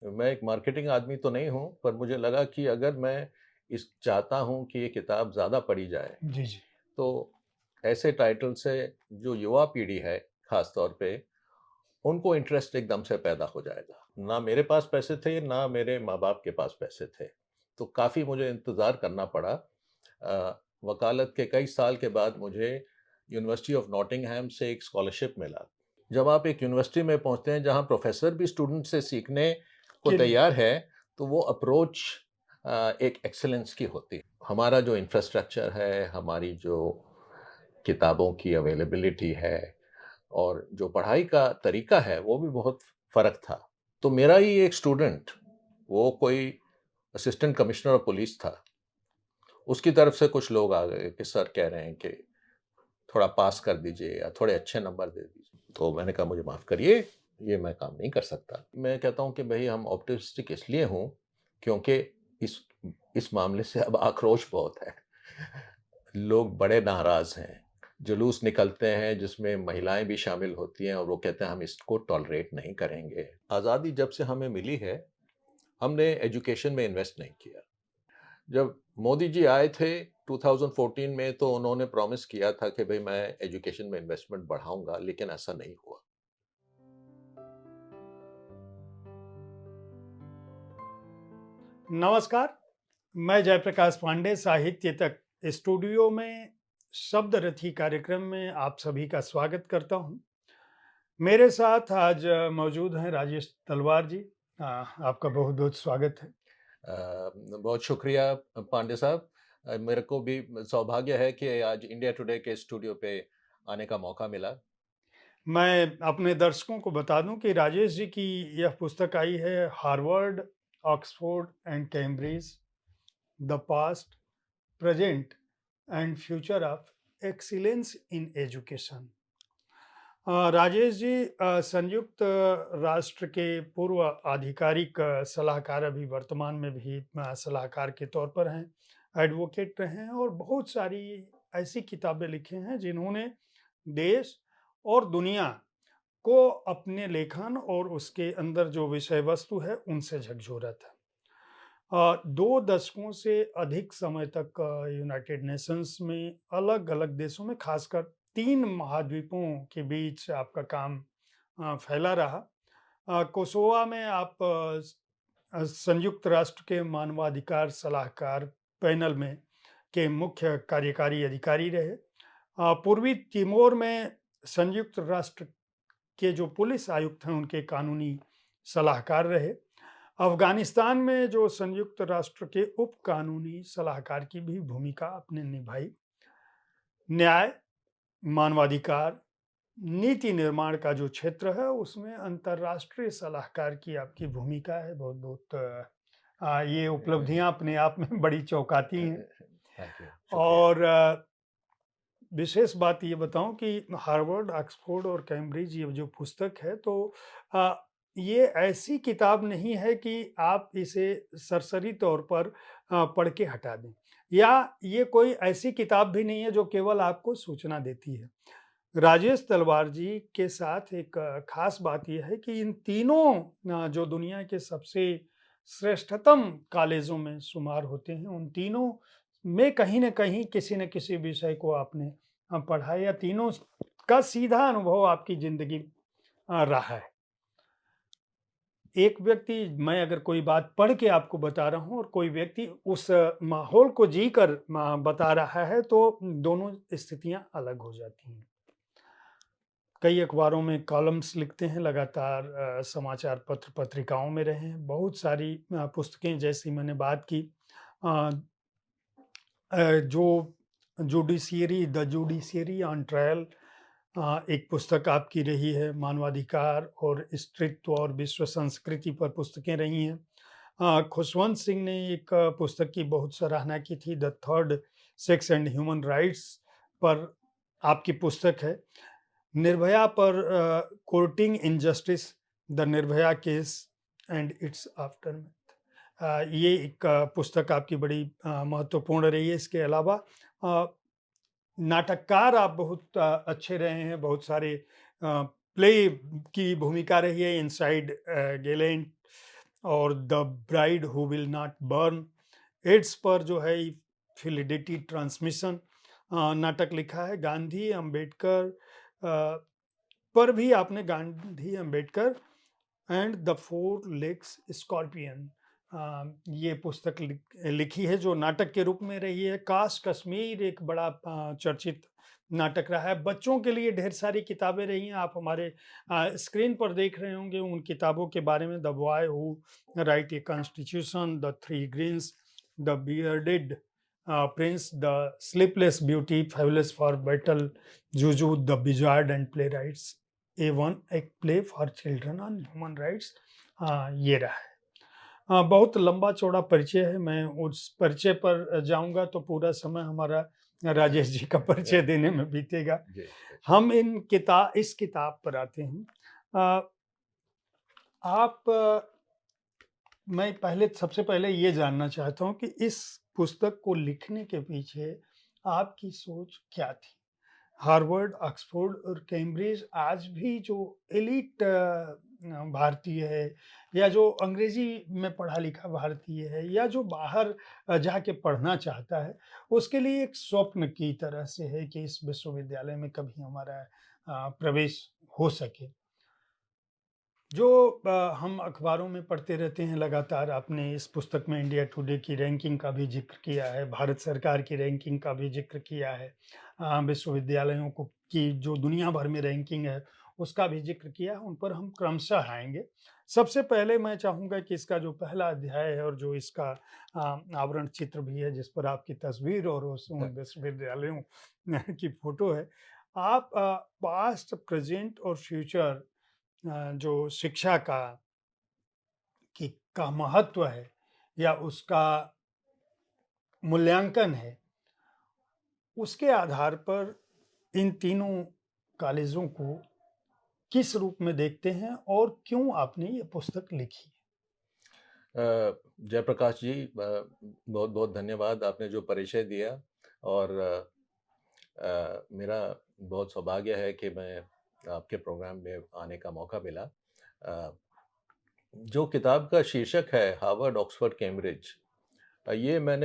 मैं एक मार्केटिंग आदमी तो नहीं हूँ, पर मुझे लगा कि अगर मैं इस चाहता हूँ कि ये किताब ज़्यादा पढ़ी जाए, जी, जी। तो ऐसे टाइटल से जो युवा पीढ़ी है, ख़ास तौर पे, उनको इंटरेस्ट एकदम से पैदा हो जाएगा। ना मेरे पास पैसे थे, ना मेरे माँ-बाप के पास पैसे थे, तो काफ़ी मुझे इंतज़ार करना पड़ा। वकालत के कई साल के बाद मुझे यूनिवर्सिटी ऑफ नॉटिंघम से एक स्कॉलरशिप मिला। जब आप एक यूनिवर्सिटी में पहुँचते हैं जहाँ प्रोफ़ेसर भी स्टूडेंट से सीखने को के लिए तैयार है, तो वो अप्रोच एक एक्सीलेंस की होती है। हमारा जो इंफ्रास्ट्रक्चर है, हमारी जो किताबों की अवेलेबिलिटी है और जो पढ़ाई का तरीका है, वो भी बहुत फ़र्क था। तो मेरा ही एक स्टूडेंट, वो कोई असिस्टेंट कमिश्नर ऑफ पुलिस था। उसकी तरफ से कुछ लोग आ गए कि सर कह रहे हैं कि थोड़ा पास कर दीजिए या थोड़े अच्छे नंबर दे दीजिए। तो मैंने कहा मुझे माफ़ करिए, ये मैं काम नहीं कर सकता। मैं कहता हूँ कि भई हम ऑप्टिमिस्टिक इसलिए हूँ क्योंकि इस इस मामले से अब आक्रोश बहुत है। लोग बड़े नाराज़ हैं। जुलूस निकलते हैं जिसमें महिलाएँ भी शामिल होती हैं और वो कहते हैं हम इसको टॉलरेट नहीं करेंगे। आज़ादी जब से हमें मिली है, हमने एजुकेशन में इन्वेस्ट नहीं किया। जब मोदी जी आए थे 2014 में तो उन्होंने प्रॉमिस किया था कि भई मैं एजुकेशन में इन्वेस्टमेंट बढ़ाऊँगा, लेकिन ऐसा नहीं हुआ। नमस्कार, मैं जयप्रकाश पांडे साहित्य तक स्टूडियो में शब्द रथी कार्यक्रम में आप सभी का स्वागत करता हूं। मेरे साथ आज मौजूद हैं राजेश तलवार जी। आपका बहुत बहुत स्वागत है। बहुत शुक्रिया पांडे साहब। मेरे को भी सौभाग्य है कि आज इंडिया टुडे के स्टूडियो पे आने का मौका मिला। मैं अपने दर्शकों को बता दूं कि राजेश जी की यह पुस्तक आई है, Harvard, Oxford and Cambridge, the past, present and future of excellence in education. Rajesh ji संयुक्त राष्ट्र के पूर्व आधिकारिक सलाहकार, अभी वर्तमान में भी सलाहकार के तौर पर हैं, एडवोकेट रहे हैं और बहुत सारी ऐसी किताबें लिखे हैं जिन्होंने देश और दुनिया को अपने लेखन और उसके अंदर जो विषय वस्तु है उनसे झकझोरा था। 2 दशकों से अधिक समय तक यूनाइटेड नेशंस में अलग अलग देशों में, खासकर 3 महाद्वीपों के बीच आपका काम फैला रहा। कोसोवा में आप संयुक्त राष्ट्र के मानवाधिकार सलाहकार पैनल में के मुख्य कार्यकारी अधिकारी रहे। पूर्वी तिमोर में संयुक्त राष्ट्र के जो पुलिस आयुक्त हैं उनके कानूनी सलाहकार रहे। अफगानिस्तान में जो संयुक्त राष्ट्र के उप कानूनी सलाहकार की भी भूमिका आपने निभाई। न्याय, मानवाधिकार, नीति निर्माण का जो क्षेत्र है उसमें अंतर्राष्ट्रीय सलाहकार की आपकी भूमिका है। बहुत बहुत ये उपलब्धियां अपने आप में बड़ी चौंकाती हैं। थैंक यू, शुक्रिया। और विशेष बात ये बताऊं कि हार्वर्ड, ऑक्सफोर्ड और कैम्ब्रिज ये जो पुस्तक है, तो अ, ये ऐसी किताब नहीं है कि आप इसे सरसरी तौर पर पढ़ के हटा दें, या ये कोई ऐसी किताब भी नहीं है जो केवल आपको सूचना देती है। राजेश तलवार जी के साथ एक खास बात यह है कि इन तीनों जो दुनिया के सबसे श्रेष्ठतम कॉलेजों में शुमार होते हैं, उन तीनों में कहीं न कहीं किसी न किसी विषय को आपने पढ़ा, या तीनों का सीधा अनुभव आपकी ज़िंदगी रहा है। एक व्यक्ति, मैं अगर कोई बात पढ़ के आपको बता रहा हूँ और कोई व्यक्ति उस माहौल को जीकर बता रहा है, तो दोनों स्थितियाँ अलग हो जाती हैं। कई अखबारों में कॉलम्स लिखते हैं लगातार, समाचार पत्र पत्रिकाओं में रहे हैं, बहुत सारी पुस्तकें जैसी मैंने बात की। अ, जो द जुडिशियरी ऑन ट्रायल, एक पुस्तक आपकी रही है। मानवाधिकार और स्त्रीत्व और विश्व संस्कृति पर पुस्तकें रही हैं। खुशवंत सिंह ने एक पुस्तक की बहुत सराहना की थी, the third sex and human rights पर आपकी पुस्तक है। निर्भया पर courting injustice, the Nirbhaya case and it's aftermath, ये एक पुस्तक आपकी बड़ी महत्वपूर्ण रही है। इसके अलावा अ, नाटककार आप बहुत अच्छे रहे हैं। बहुत सारे प्ले की भूमिका रही है, इनसाइड गैलेंट, और the bride who will not burn, AIDS पर जो है फिलिडिटी ट्रांसमिशन नाटक लिखा है। गांधी अंबेडकर पर भी आपने Gandhi Ambedkar and the four legs scorpion ये पुस्तक लिखी है, जो नाटक के रूप में रही है। काश कश्मीर एक बड़ा चर्चित नाटक रहा है। बच्चों के लिए ढेर सारी किताबें रही हैं। आप हमारे स्क्रीन पर देख रहे होंगे उन किताबों के बारे में। The boy who wrote a constitution, the three greens, the bearded prince, the sleepless beauty, fabulous for battle, Juju, the wizard and play rights, A1 एक play for children on human rights. ये रहा है। बहुत लंबा चौड़ा परिचय है। मैं उस परिचय पर जाऊंगा तो पूरा समय हमारा राजेश जी का परिचय देने में बीतेगा। जी, हम इस किताब पर आते हैं। आप मैं सबसे पहले ये जानना चाहता हूँ कि इस पुस्तक को लिखने के पीछे आपकी सोच क्या थी? हार्वर्ड, ऑक्सफोर्ड और कैम्ब्रिज आज भी जो एलीट भारतीय है, या जो अंग्रेजी में पढ़ा लिखा भारतीय है, या जो बाहर जाके पढ़ना चाहता है, उसके लिए एक स्वप्न की तरह से है कि इस विश्वविद्यालय में कभी हमारा प्रवेश हो सके। जो हम अखबारों में पढ़ते रहते हैं लगातार। आपने इस पुस्तक में इंडिया टुडे की रैंकिंग का भी जिक्र किया है, भारत सरकार की रैंकिंग का भी जिक्र किया है, विश्वविद्यालयों को की जो दुनिया भर में रैंकिंग है उसका भी जिक्र किया है। उन पर हम क्रमशः आएंगे। सबसे पहले मैं चाहूँगा कि इसका जो पहला अध्याय है और जो इसका आवरण चित्र भी है, जिस पर आपकी तस्वीर और उन विश्वविद्यालयों की फोटो है, आप पास्ट, प्रेजेंट और फ्यूचर जो शिक्षा का महत्व है या उसका मूल्यांकन है, उसके आधार पर इन तीनों कॉलेजों को किस रूप में देखते हैं और क्यों आपने ये पुस्तक लिखी? जयप्रकाश जी, बहुत बहुत धन्यवाद, आपने जो परिचय दिया। और मेरा बहुत सौभाग्य है कि मैं आपके प्रोग्राम में आने का मौका मिला। जो किताब का शीर्षक है हार्वर्ड, ऑक्सफोर्ड, कैम्ब्रिज, ये मैं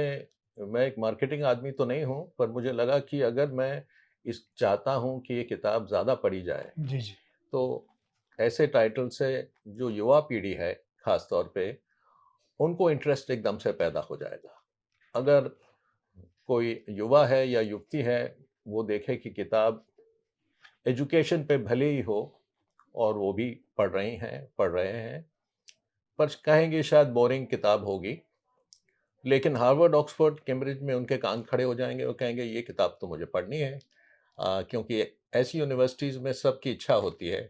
एक मार्केटिंग आदमी तो नहीं हूँ, पर मुझे लगा कि अगर मैं इस चाहता हूँ कि ये किताब ज़्यादा पढ़ी जाए, जी, जी। तो ऐसे टाइटल से जो युवा पीढ़ी है खास तौर पे, उनको इंटरेस्ट एकदम से पैदा हो जाएगा। अगर कोई युवा है या युवती है, वो देखे कि किताब एजुकेशन पे भले ही हो और वो भी पढ़ रहे हैं, पर कहेंगे शायद बोरिंग किताब होगी, लेकिन हार्वर्ड, ऑक्सफोर्ड, कैम्ब्रिज में उनके कान खड़े हो जाएंगे। वो कहेंगे ये किताब तो मुझे पढ़नी है, क्योंकि ऐसी यूनिवर्सिटीज़ में सबकी इच्छा होती है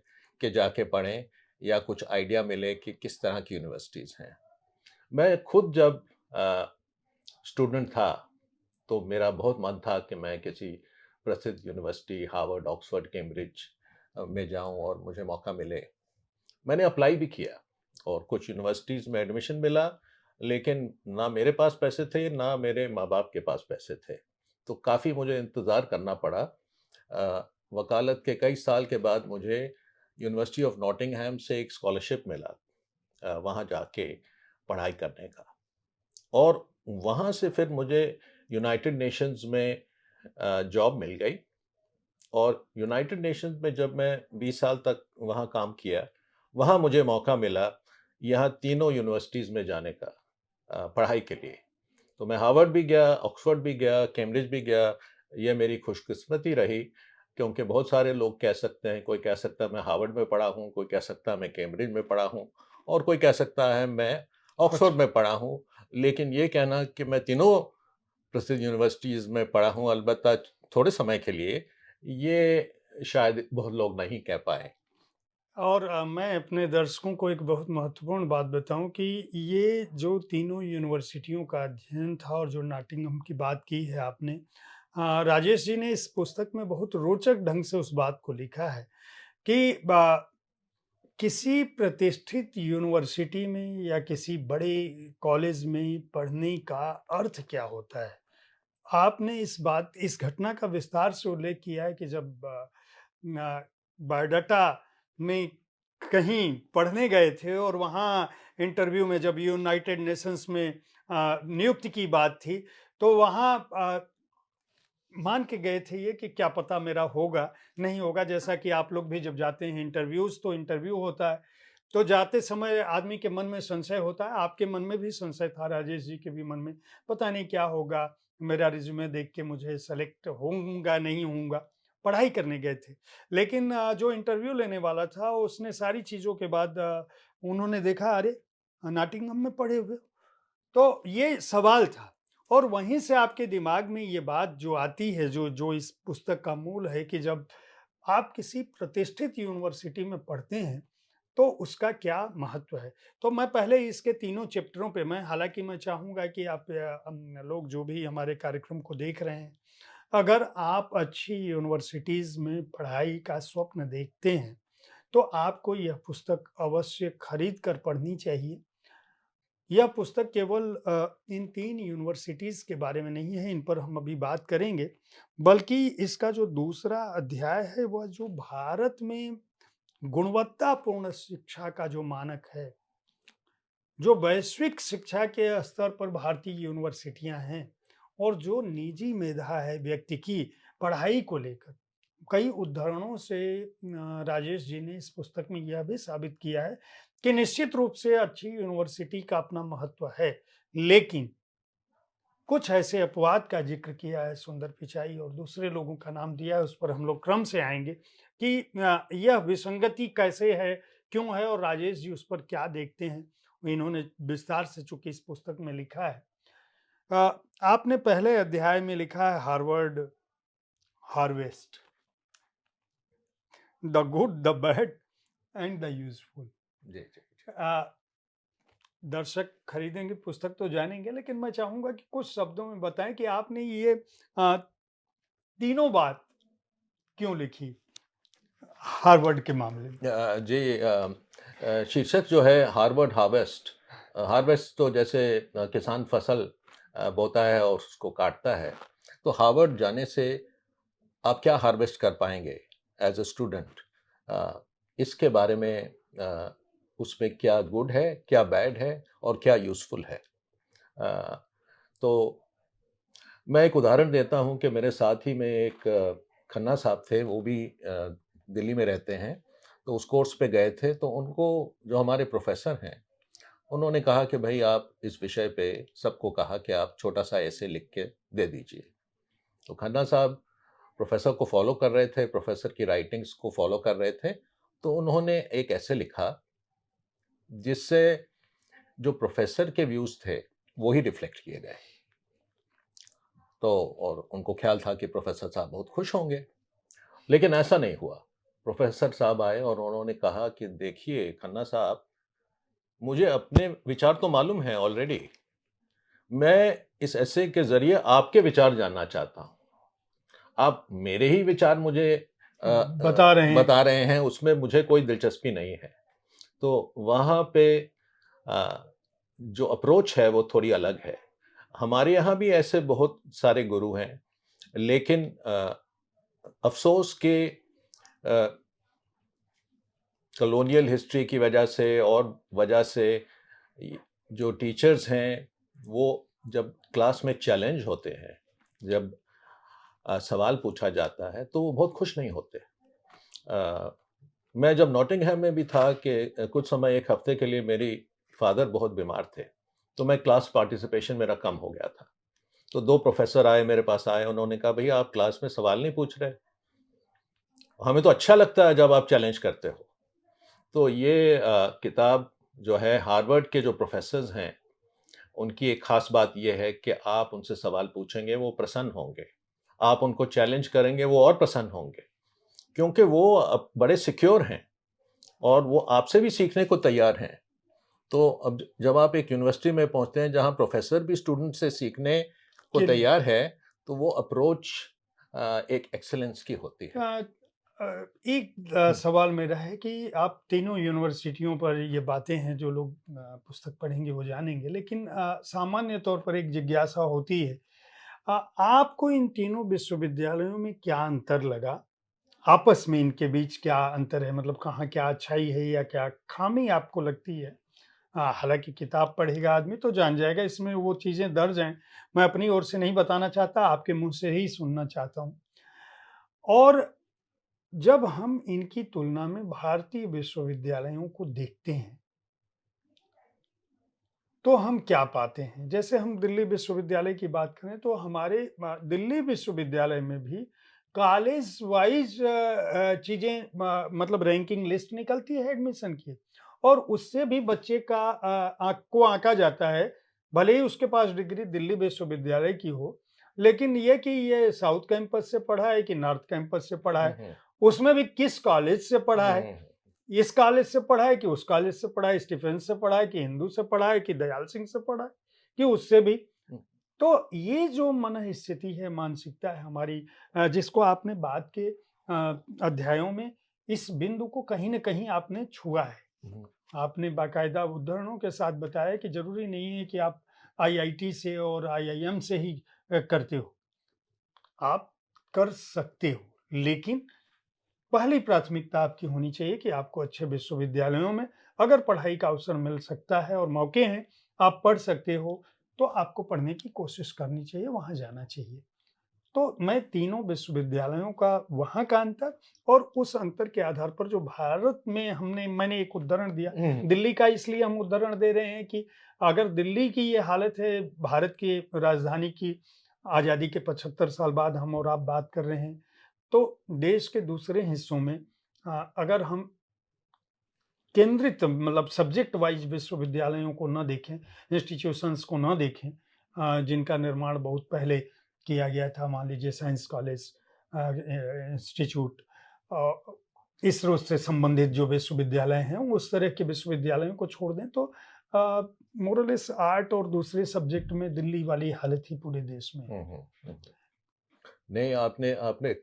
कि जाके पढ़ें या कुछ आइडिया मिले कि किस तरह की यूनिवर्सिटीज़ हैं। मैं खुद जब स्टूडेंट था, तो मेरा बहुत मन था कि मैं किसी प्रसिद्ध यूनिवर्सिटी हार्वर्ड, ऑक्सफोर्ड, कैम्ब्रिज में जाऊं और मुझे मौका मिले। मैंने अप्लाई भी किया और कुछ यूनिवर्सिटीज़ में एडमिशन मिला, लेकिन ना मेरे पास पैसे थे, ना मेरे माँ-बाप के पास पैसे थे। तो काफ़ी मुझे इंतज़ार करना पड़ा। वकालत के कई साल के बाद मुझे यूनिवर्सिटी ऑफ नॉटिंघम से एक स्कॉलरशिप मिला, वहाँ जाके पढ़ाई करने का। और वहाँ से फिर मुझे यूनाइटेड नेशंस में जॉब मिल गई। और यूनाइटेड नेशंस में जब मैं 20 साल तक वहाँ काम किया, वहाँ मुझे मौका मिला यहाँ तीनों यूनिवर्सिटीज़ में जाने का, पढ़ाई के लिए। तो मैं हार्वर्ड भी गया, ऑक्सफोर्ड भी गया, कैम्ब्रिज भी गया। ये मेरी खुशकिस्मती रही, क्योंकि बहुत सारे लोग कह सकते हैं, कोई कह सकता है मैं हार्वर्ड में पढ़ा हूँ, कोई कह सकता है मैं कैम्ब्रिज में पढ़ा हूँ, और कोई कह सकता है मैं ऑक्सफोर्ड में पढ़ा हूँ। लेकिन ये कहना कि मैं तीनों प्रसिद्ध यूनिवर्सिटीज़ में पढ़ा हूँ, अलबत्ता थोड़े समय के लिए, ये शायद बहुत लोग नहीं कह पाए। और मैं अपने दर्शकों को एक बहुत महत्वपूर्ण बात बताऊं कि ये जो तीनों यूनिवर्सिटियों का अध्ययन था और जो नॉटिंघम की बात की है आपने, राजेश जी ने इस पुस्तक में बहुत रोचक ढंग से उस बात को लिखा है कि किसी प्रतिष्ठित यूनिवर्सिटी में या किसी बड़े कॉलेज में पढ़ने का अर्थ क्या होता है। आपने इस घटना का विस्तार से उल्लेख किया है कि जब बायोडाटा में कहीं पढ़ने गए थे और वहाँ इंटरव्यू में जब यूनाइटेड नेशंस में नियुक्ति की बात थी, तो वहाँ मान के गए थे ये कि क्या पता मेरा होगा, नहीं होगा। जैसा कि आप लोग भी जब जाते हैं इंटरव्यूज़, तो इंटरव्यू होता है, तो जाते समय आदमी के मन में संशय होता है। आपके मन में भी संशय था, राजेश जी के भी मन में, पता नहीं क्या होगा, मेरा रिज़्यूमे देख के मुझे सेलेक्ट होऊँगा, नहीं होऊँगा। पढ़ाई करने गए थे। लेकिन जो इंटरव्यू लेने वाला था, उसने सारी चीज़ों के बाद उन्होंने देखा, अरे! नॉटिंघम में पढ़े हुए हो। तो ये सवाल था, और वहीं से आपके दिमाग में ये बात जो आती है, जो जो इस पुस्तक का मूल है, कि जब आप किसी प्रतिष्ठित यूनिवर्सिटी में पढ़ते हैं, तो उसका क्या महत्व है। तो मैं पहले इसके तीनों चैप्टरों पे, मैं हालाँकि मैं चाहूँगा कि आप लोग जो भी हमारे कार्यक्रम को देख रहे हैं, अगर आप अच्छी यूनिवर्सिटीज़ में पढ़ाई का स्वप्न देखते हैं, तो आपको यह पुस्तक अवश्य खरीद कर पढ़नी चाहिए। यह पुस्तक केवल इन 3 यूनिवर्सिटीज़ के बारे में नहीं है, इन पर हम अभी बात करेंगे, बल्कि इसका जो दूसरा अध्याय है, वह जो भारत में गुणवत्तापूर्ण शिक्षा का जो मानक है, जो वैश्विक शिक्षा के स्तर पर भारतीय यूनिवर्सिटियाँ हैं, और जो निजी मेधा है व्यक्ति की पढ़ाई को लेकर। कई उदाहरणों से राजेश जी ने इस पुस्तक में यह भी साबित किया है कि निश्चित रूप से अच्छी यूनिवर्सिटी का अपना महत्व है, लेकिन कुछ ऐसे अपवाद का जिक्र किया है सुंदर पिचाई, और दूसरे लोगों का नाम दिया है, उस पर हम लोग क्रम से आएंगे कि यह विसंगति कैसे है, क्यों है, और राजेश जी उस पर क्या देखते हैं। इन्होंने विस्तार से चूंकि इस पुस्तक में लिखा है। आपने पहले अध्याय में लिखा है, Harvard harvest the good, the bad and the useful. जी, जी, जी। दर्शक खरीदेंगे पुस्तक तो जानेंगे, लेकिन मैं चाहूंगा कि कुछ शब्दों में बताएं कि आपने ये अ, तीनों बात क्यों लिखी हार्वर्ड के मामले में। जी, शीर्षक जो है हार्वर्ड हार्वेस्ट। हार्वेस्ट तो जैसे किसान फसल बोता है और उसको काटता है। तो हार्वर्ड जाने से आप क्या हार्वेस्ट कर पाएंगे एज अ स्टूडेंट, इसके बारे में उसमें क्या गुड है, क्या बैड है और क्या यूज़फुल है। अ, तो मैं एक उदाहरण देता हूँ कि मेरे साथ ही में एक खन्ना साहब थे, वो भी दिल्ली में रहते हैं। तो उस कोर्स पे गए थे, तो उनको जो हमारे प्रोफ़ेसर हैं, उन्होंने कहा कि भई आप इस विषय पे सबको कहा कि आप छोटा-सा एसे लिख के दे दीजिए। तो खन्ना साहब प्रोफ़ेसर को फ़ॉलो कर रहे थे, प्रोफ़ेसर की राइटिंग्स को फ़ॉलो कर रहे थे। तो उन्होंने एक एसे लिखा, जिससे जो प्रोफ़ेसर के व्यूज़ थे, वो ही रिफ्लेक्ट किए गए। तो और उनको ख़्याल था कि प्रोफ़ेसर साहब बहुत खुश होंगे, लेकिन ऐसा नहीं हुआ। प्रोफ़ेसर साहब आए और उन्होंने कहा कि देखिए खन्ना साहब, मुझे अपने विचार तो मालूम हैं ऑलरेडी। मैं इस एसे के ज़रिए आपके विचार जानना चाहता हूँ। आप मेरे ही विचार मुझे बता रहे हैं। बता रहे हैं, उसमें मुझे कोई दिलचस्पी नहीं है। तो वहाँ पे जो अप्रोच है वो थोड़ी अलग है। हमारे यहाँ भी ऐसे बहुत सारे गुरु हैं, लेकिन अफ़सोस के कॉलोनियल हिस्ट्री की वजह से और वजह से जो टीचर्स हैं, वो जब क्लास में चैलेंज होते हैं, जब सवाल पूछा जाता है, तो वो बहुत खुश नहीं होते। अ, मैं जब नॉटिंघम में भी था कि कुछ समय 1 हफ्ते के लिए मेरी फ़ादर बहुत बीमार थे, तो मैं क्लास पार्टिसिपेशन मेरा कम हो गया था। तो 2 प्रोफ़ेसर आए, मेरे पास आए, उन्होंने कहा, "भैया आप क्लास में सवाल नहीं पूछ रहे। हमें तो अच्छा लगता है जब आप चैलेंज करते हो।" तो ये किताब जो है, हार्वर्ड के जो प्रोफ़ेसर्स हैं, उनकी एक ख़ास बात ये है कि आप उनसे सवाल पूछेंगे, वो प्रसन्न होंगे। आप उनको चैलेंज करेंगे, वो और प्रसन्न होंगे, क्योंकि वो बड़े सिक्योर हैं और वो आपसे भी सीखने को तैयार हैं। तो अब जब आप एक यूनिवर्सिटी में पहुँचते हैं, जहाँ प्रोफ़ेसर भी स्टूडेंट से सीखने को के लिए तैयार है, तो वो अप्रोच एक एक्सीलेंस की होती है। अ, एक हुँ। सवाल मेरा है कि आप तीनों यूनिवर्सिटियों पर ये बातें हैं, जो लोग पुस्तक पढ़ेंगे वो जानेंगे, लेकिन सामान्य तौर पर एक जिज्ञासा होती है। आपको इन तीनों विश्वविद्यालयों में क्या अंतर लगा? आपस में इनके बीच क्या अंतर है? मतलब कहाँ क्या अच्छाई है या क्या खामी आपको लगती है? हालाँकि किताब पढ़ेगा आदमी तो जान जाएगा, इसमें वो चीज़ें दर्ज हैं। मैं अपनी ओर से नहीं बताना चाहता, आपके मुँह से ही सुनना चाहता हूँ। और जब हम इनकी तुलना में भारतीय विश्वविद्यालयों को देखते हैं, तो हम क्या पाते हैं? जैसे हम दिल्ली विश्वविद्यालय की बात करें तो हमारे दिल्ली विश्वविद्यालय में भी कॉलेज वाइज़ चीज़ें मतलब रैंकिंग लिस्ट निकलती है एडमिशन की, और उससे भी बच्चे का आँका जाता है। भले ही उसके पास डिग्री दिल्ली विश्वविद्यालय की हो, लेकिन ये कि ये साउथ कैंपस से पढ़ा है कि नॉर्थ कैंपस से पढ़ा हुँ, है, हुँ। उसमें भी किस कॉलेज से पढ़ा हुँ, है। हुँ, इस कॉलेज से पढ़ा है कि उस कॉलेज से पढ़ा है, स्टीफेंस से पढ़ा है कि हिंदू से पढ़ा है कि दयाल सिंह से पढ़ा है कि उससे भी। हुँ। तो ये जो मनःस्थिति है, मानसिकता है हमारी, जिसको आपने बाद के अध्यायों में इस बिंदु को कहीं न कहीं आपने छुआ है। हुँ, आपने बाकायदा उदाहरणों के साथ बताया कि ज़रूरी नहीं है कि आप आईआईटी से और आईआईएम से ही करते हो। आप कर सकते हो, लेकिन पहली प्राथमिकता आपकी होनी चाहिए कि आपको अच्छे विश्वविद्यालयों में अगर पढ़ाई का अवसर मिल सकता है और मौके हैं, आप पढ़ सकते हो, तो आपको पढ़ने की कोशिश करनी चाहिए, वहाँ जाना चाहिए। तो मैं तीनों विश्वविद्यालयों का वहाँ का अंतर और उस अंतर के आधार पर जो भारत में मैंने एक उदाहरण दिया, हुँ। दिल्ली का इसलिए हम उदाहरण दे रहे हैं कि अगर दिल्ली की ये हालत है, भारत की राजधानी की, आज़ादी के 75 साल बाद हम और आप बात कर रहे हैं, तो देश के दूसरे हिस्सों में अगर हम केंद्रित मतलब सब्जेक्ट वाइज़ विश्वविद्यालयों को ना देखें, इंस्टीट्यूशंस को ना देखें, जिनका निर्माण बहुत पहले किया गया था, मान लीजिए साइंस कॉलेज, इंस्टीट्यूट, अ, इसरो से संबंधित जो विश्वविद्यालय हैं, उस तरह के विश्वविद्यालयों को छोड़ दें तो मोर और लेस आर्ट और दूसरे सब्जेक्ट में दिल्ली वाली हालत ही पूरे देश में है। हुँ, हुँ, हुँ। नहीं, आपने आपने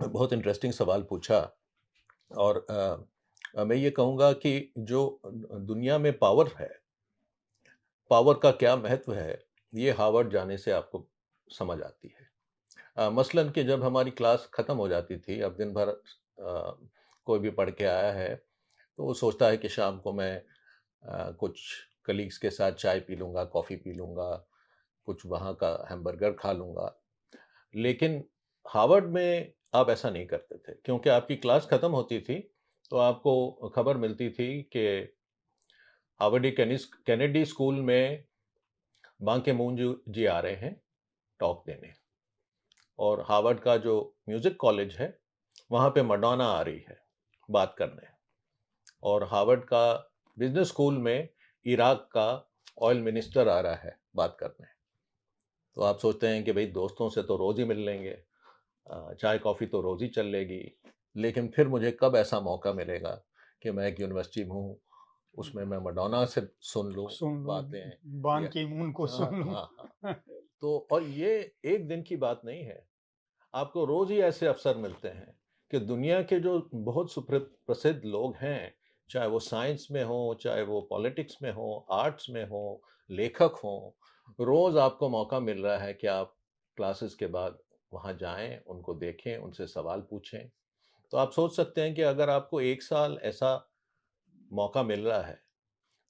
बहुत इंटरेस्टिंग सवाल पूछा और मैं ये कहूँगा कि जो दुनिया में पावर है, पावर का क्या महत्व है, ये हार्वर्ड जाने से आपको समझ आती है। मसलन कि जब हमारी क्लास खत्म हो जाती थी, अब दिन भर कोई भी पढ़ के आया है, तो वो सोचता है कि शाम को मैं कुछ कलीग्स के साथ चाय पी लूँगा, कॉफ़ी पी लूँगा, कुछ वहाँ का हैमबर्गर खा लूँगा। लेकिन हार्वर्ड में आप ऐसा नहीं करते थे क्योंकि आपकी क्लास खत्म होती थी, तो आपको खबर मिलती थी कि हार्वर्ड केनेडी स्कूल में बांके मून जी आ रहे हैं टॉक देने, और हार्वर्ड का जो म्यूज़िक कॉलेज है, वहाँ पे मैडोना आ रही है बात करने, और हार्वर्ड का बिज़नेस स्कूल में इराक का ऑयल मिनिस्टर आ रहा है बात करने। तो आप सोचते हैं कि भई दोस्तों से तो रोज़ ही मिल लेंगे, चाय-कॉफ़ी तो रोज़ ही चल लेगी, लेकिन फिर मुझे कब ऐसा मौका मिलेगा कि मैं एक यूनिवर्सिटी में हूँ, उसमें मैं मैडोना से सुन लूँ सुन लूँ, बातें, बान या की-मून को हाँ, सुन लूँ। हाँ, हाँ। तो और ये एक दिन की बात नहीं है, आपको रोज़ ही ऐसे अवसर मिलते हैं कि दुनिया के जो बहुत प्रसिद्ध लोग हैं, चाहे वो साइंस में हों, चाहे वो पॉलिटिक्स में हों, आर्ट्स में हों, लेखक हों, रोज़ आपको मौका मिल रहा है कि आप क्लासेस के बाद वहाँ जाएँ, उनको देखें, उनसे सवाल पूछें। तो आप सोच सकते हैं कि अगर आपको 1 साल ऐसा मौका मिल रहा है,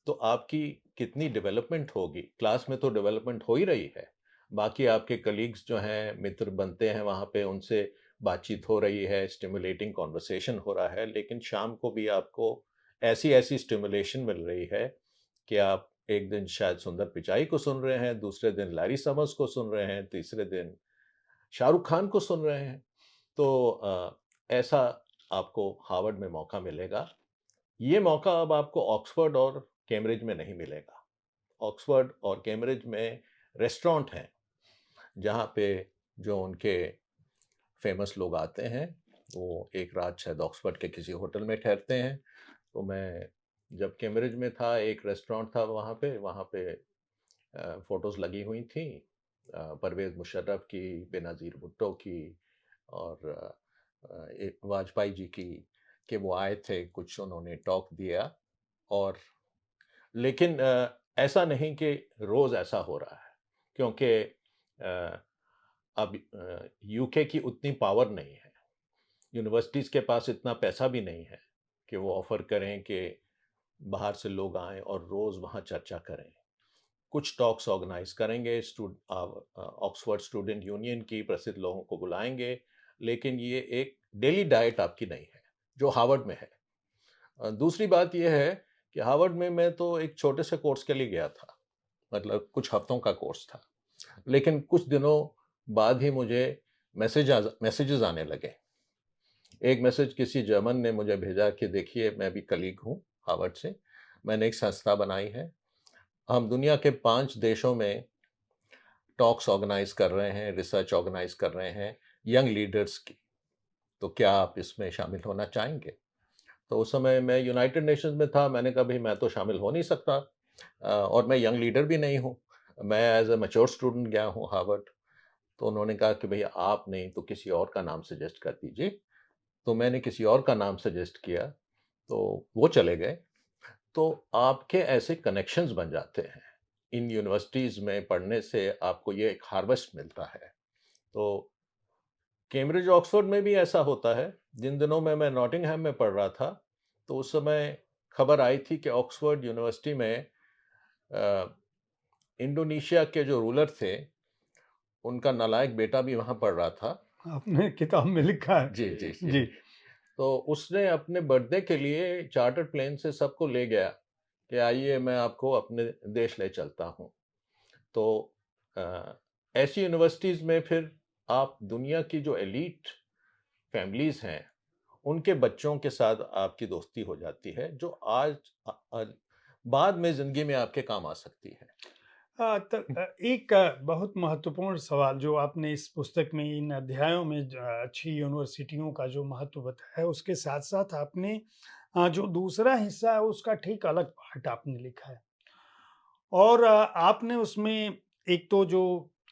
तो आपकी कितनी डेवलपमेंट होगी। क्लास में तो डेवलपमेंट हो ही रही है। बाकी आपके कलीग्स जो हैं, मित्र बनते हैं वहाँ पे, उनसे बातचीत हो रही है, स्टिमुलेटिंग कन्वर्सेशन हो रहा है, लेकिन शाम को भी आपको ऐसी-ऐसी स्टिमुलेशन मिल रही है कि आप एक दिन शायद सुंदर पिचाई को सुन रहे हैं, दूसरे दिन लैरी समर्स को सुन रहे हैं, तीसरे दिन शाहरुख खान को सुन रहे हैं। तो ऐसा आपको हार्वर्ड में मौका मिलेगा। ये मौका अब आपको ऑक्सफोर्ड और कैम्ब्रिज में नहीं मिलेगा। ऑक्सफोर्ड और कैम्ब्रिज में रेस्टोरेंट हैं, जहाँ पे जो उनके फ़ेमस लोग आते हैं, वो एक रात शायद ऑक्सफोर्ड के किसी होटल में ठहरते हैं। तो मैं जब कैम्ब्रिज में था, एक रेस्टोरेंट था वहाँ पे फ़ोटोज़ लगी हुई थीं, परवेज़ मुशर्रफ की, बेनज़ीर भुट्टो की, और एक वाजपेयी जी की, कि वो आए थे, कुछ उन्होंने टॉक दिया। और लेकिन ऐसा नहीं कि रोज़ ऐसा हो रहा है, क्योंकि अब यूके की उतनी पावर नहीं है। यूनिवर्सिटीज़ के पास इतना पैसा भी नहीं है कि वो ऑफ़र करें कि बाहर से लोग आएँ और रोज़ वहाँ चर्चा करें। कुछ टॉक्स ऑर्गेनाइज़ करेंगे, ऑक्सफोर्ड स्टूडेंट यूनियन की प्रसिद्ध लोगों को बुलाएँगे, लेकिन ये एक डेली डाइट आपकी नहीं है, जो हार्वर्ड में है। दूसरी बात ये है कि हार्वर्ड में मैं तो एक छोटे से कोर्स के लिए गया था, मतलब कुछ हफ्तों का कोर्स था। लेकिन कुछ दिनों बाद ही मुझे मैसेजेस आने लगे। एक मैसेज किसी जर्मन ने मुझे भेजा कि देखिए मैं भी कलीग हूँ हार्वर्ड से, मैंने एक संस्था बनाई है। हम दुनिया के 5 देशों में टॉक्स ऑर्गेनाइज़ कर रहे हैं, रिसर्च ऑर्गेनाइज़ कर रहे हैं यंग लीडर्स की। तो क्या आप इसमें शामिल होना चाहेंगे? तो उस समय मैं यूनाइटेड नेशंस में था, मैंने कहा भई मैं तो शामिल हो नहीं सकता और मैं यंग लीडर भी नहीं हूँ। मैं एज़ अ मैच्योर स्टूडेंट गया हूँ हार्वर्ड। तो उन्होंने कहा कि भई आप नहीं तो किसी और का नाम सजेस्ट कर दीजिए। तो मैंने किसी और का नाम सजेस्ट किया, तो वो चले गए। तो आपके ऐसे कनेक्शंस बन जाते हैं। इन यूनिवर्सिटीज़ में पढ़ने से आपको ये एक हार्वेस्ट मिलता है। तो कैम्ब्रिज ऑक्सफोर्ड में भी ऐसा होता है। जिन दिनों में मैं नॉटिंघम में पढ़ रहा था, तो उस समय खबर आई थी कि ऑक्सफोर्ड यूनिवर्सिटी में अ, इंडोनेशिया के जो रूलर थे, उनका नालायक बेटा भी वहाँ पढ़ रहा था। आपने किताब में लिखा है। जी, जी, जी। जी। तो उसने अपने बर्थडे के लिए चार्टर्ड प्लेन से सबको ले गया कि आइए मैं आपको अपने देश ले चलता हूँ। तो अ, ऐसी यूनिवर्सिटीज़ में फिर आप दुनिया की जो एलीट फैमिलीज़ हैं, उनके बच्चों के साथ आपकी दोस्ती हो जाती है, जो आज बाद में ज़िंदगी में आपके काम आ सकती है। एक बहुत महत्वपूर्ण सवाल जो आपने इस पुस्तक में इन अध्यायों में अच्छी यूनिवर्सिटियों का जो महत्व बताया है, उसके साथ-साथ आपने जो दूसरा हिस्सा है उसका ठीक अलग पार्ट आपने लिखा है। और आपने उसमें एक तो जो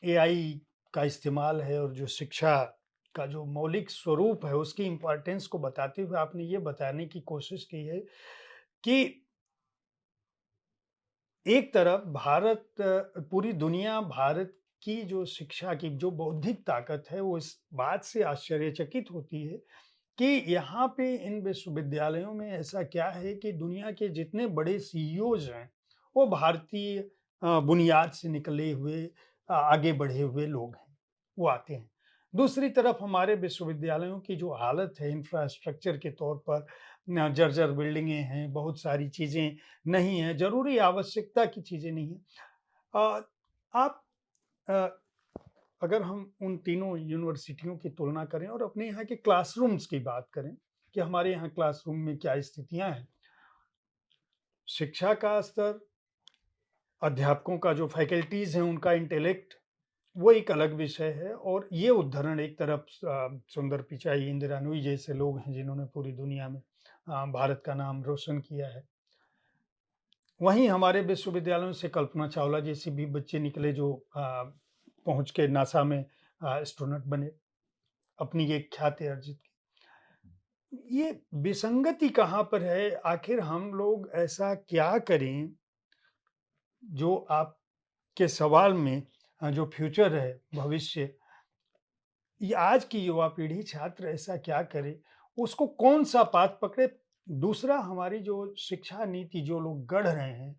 एआई का इस्तेमाल है और जो शिक्षा का जो मौलिक स्वरूप है उसकी इम्पोर्टेंस को बताते हुए आपने ये बताने की कोशिश की है कि एक तरफ भारत पूरी दुनिया भारत की जो शिक्षा की जो बौद्धिक ताकत है वो इस बात से आश्चर्यचकित होती है कि यहाँ पे इन विश्वविद्यालयों में ऐसा क्या है कि दुनिया के जितने बड़े सीईओज हैं वो भारतीय बुनियाद से निकले हुए आगे बढ़े हुए लोग हैं, वो आते हैं। दूसरी तरफ हमारे विश्वविद्यालयों की जो हालत है इंफ्रास्ट्रक्चर के तौर पर जर्जर बिल्डिंगें हैं, बहुत सारी चीज़ें नहीं हैं, ज़रूरी आवश्यकता की चीज़ें नहीं हैं। अ, आप अ, अगर हम उन तीनों यूनिवर्सिटियों की तुलना करें और अपने यहाँ के क्लासरूम्स की बात करें कि हमारे यहाँ क्लासरूम में क्या स्थितियाँ हैं, शिक्षा का स्तर, अध्यापकों का जो फैकल्टीज़ हैं, उनका इंटेलेक्ट, वो एक अलग विषय है और ये उद्धरण एक तरफ सुंदर पिचाई, इंदिरा नूई जैसे लोग हैं जिन्होंने पूरी दुनिया में भारत का नाम रोशन किया है। वहीं हमारे विश्वविद्यालयों से कल्पना चावला जैसे भी बच्चे निकले जो पहुँच के नासा में एस्ट्रोनॉट बने, अपनी एक ख्याति अर्जित की। ये विसंगति कहाँ पर है? आखिर हम लोग ऐसा क्या करें जो आपके सवाल में जो फ्यूचर है, भविष्य, ये आज की युवा पीढ़ी छात्र ऐसा क्या करे? उसको कौन-सा पाथ पकड़े? दूसरा हमारी जो शिक्षा नीति जो लोग गढ़ रहे हैं,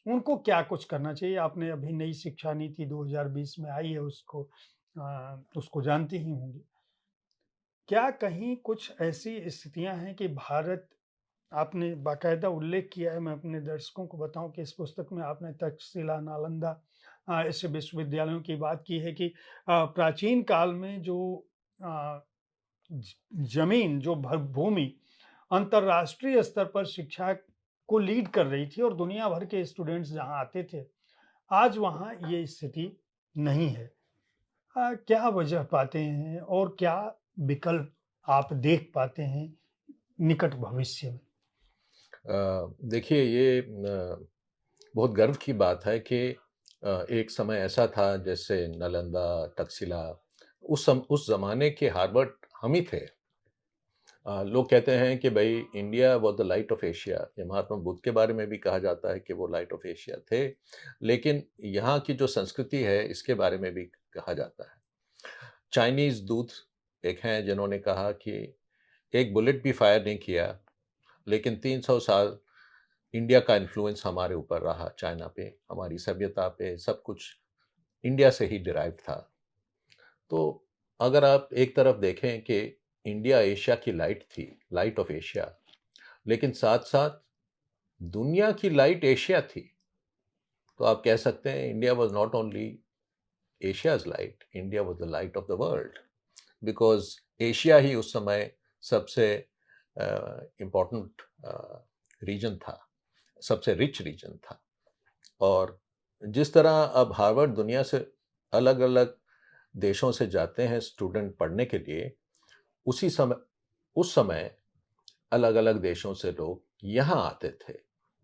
उनको क्या कुछ करना चाहिए? आपने अभी नई शिक्षा नीति 2020 में आई है उसको जानते ही होंगे। क्या कहीं कुछ ऐसी स्थितियाँ हैं कि भारत आपने बाकायदा उल्लेख किया है, मैं अपने दर्शकों को बताऊँ कि इस पुस्तक में आपने तक्षशिला, नालंदा ऐसे विश्वविद्यालयों की बात की है कि प्राचीन काल में जो अ, ज ज़मीन जो भ भूमि अंतर्राष्ट्रीय स्तर पर शिक्षा को लीड कर रही थी और दुनिया भर के स्टूडेंट्स जहाँ आते थे, आज वहाँ ये स्थिति नहीं है। क्या वजह पाते हैं और क्या विकल्प आप देख पाते हैं निकट भविष्य में? देखिए ये बहुत गर्व की बात है कि एक समय ऐसा था जैसे नालंदा, तक्षशिला उस ज़माने के हार्वर्ड हम ही थे। लोग कहते हैं कि भई India was the light of Asia. ये महात्मा बुद्ध के बारे में भी कहा जाता है कि वो लाइट ऑफ एशिया थे। लेकिन यहाँ की जो संस्कृति है इसके बारे में भी कहा जाता है। चाइनीज़ दूत एक हैं जिन्होंने कहा कि एक बुलेट भी फायर नहीं किया, लेकिन 300 साल इंडिया का इन्फ्लुएंस हमारे ऊपर रहा, चाइना पे, हमारी सभ्यता पे, सब कुछ इंडिया से ही डिराइव था। तो अगर आप एक तरफ देखें कि इंडिया एशिया की लाइट थी, लाइट ऑफ एशिया, लेकिन साथ-साथ दुनिया की लाइट एशिया थी। तो आप कह सकते हैं India was not only Asia's light, India was the light of the world, because Asia ही उस समय सबसे इम्पोर्टेंट रीजन था, सबसे रिच रीजन था। और जिस तरह अब हार्वर्ड दुनिया से अलग-अलग देशों से जाते हैं स्टूडेंट पढ़ने के लिए, उसी समय उस समय अलग-अलग देशों से लोग यहाँ आते थे,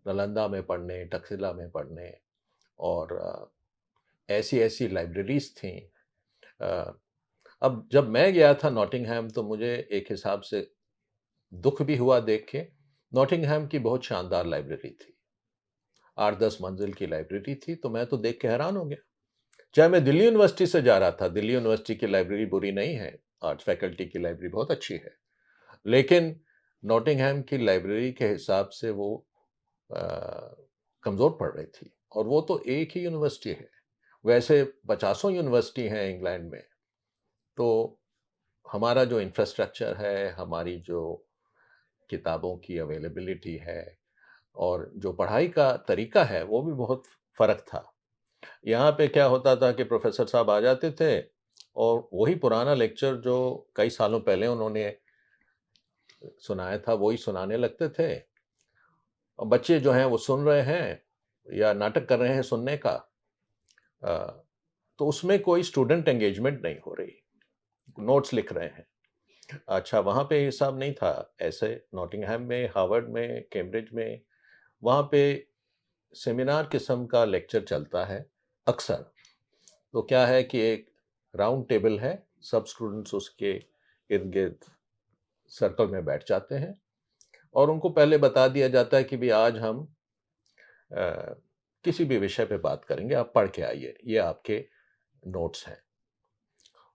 नालंदा में पढ़ने, तक्षशिला में पढ़ने। और ऐसी-ऐसी लाइब्रेरीज़ थीं। अ, अब जब मैं गया था नॉटिंघम तो मुझे एक हिसाब से दुःख भी हुआ देख के। नॉटिंघम की बहुत शानदार लाइब्रेरी थी। 8-10 मंजिल की लाइब्रेरी थी, तो मैं तो देख के हैरान हो गया। चाहे मैं दिल्ली यूनिवर्सिटी से जा रहा था, दिल्ली यूनिवर्सिटी की लाइब्रेरी बुरी नहीं है, आर्ट्स फैकल्टी की लाइब्रेरी बहुत अच्छी है। लेकिन नॉटिंघम की लाइब्रेरी के हिसाब से वो अ, कमज़ोर पड़ रही थी, और वो तो एक ही यूनिवर्सिटी है। वैसे पचासों यूनिवर्सिटी हैं इंग्लैंड में। तो हमारा जो इंफ्रास्ट्रक्चर है, हमारी जो किताबों की अवेलेबिलिटी है, और जो पढ़ाई का तरीका है, वो भी बहुत फ़र्क था। यहाँ पे क्या होता था कि प्रोफ़ेसर साहब आ जाते थे और वही पुराना लेक्चर जो कई सालों पहले उन्होंने सुनाया था, वही सुनाने लगते थे। और बच्चे जो हैं वो सुन रहे हैं या नाटक कर रहे हैं सुनने का। अ, तो उसमें कोई स्टूडेंट एंगेजमेंट नहीं हो रही, नोट्स लिख रहे हैं। अच्छा, वहाँ पे हिसाब नहीं था। ऐसे नॉटिंघम में, हार्वर्ड में, कैम्ब्रिज में, वहाँ पे सेमिनार किस्म का लेक्चर चलता है अक्सर। तो क्या है कि एक राउंड टेबल है, सब स्टूडेंट्स उसके इर्द-गिर्द सर्कल में बैठ जाते हैं, और उनको पहले बता दिया जाता है कि भई आज हम अ, किसी भी विषय पे बात करेंगे, आप पढ़ के आइए, ये आपके नोट्स हैं।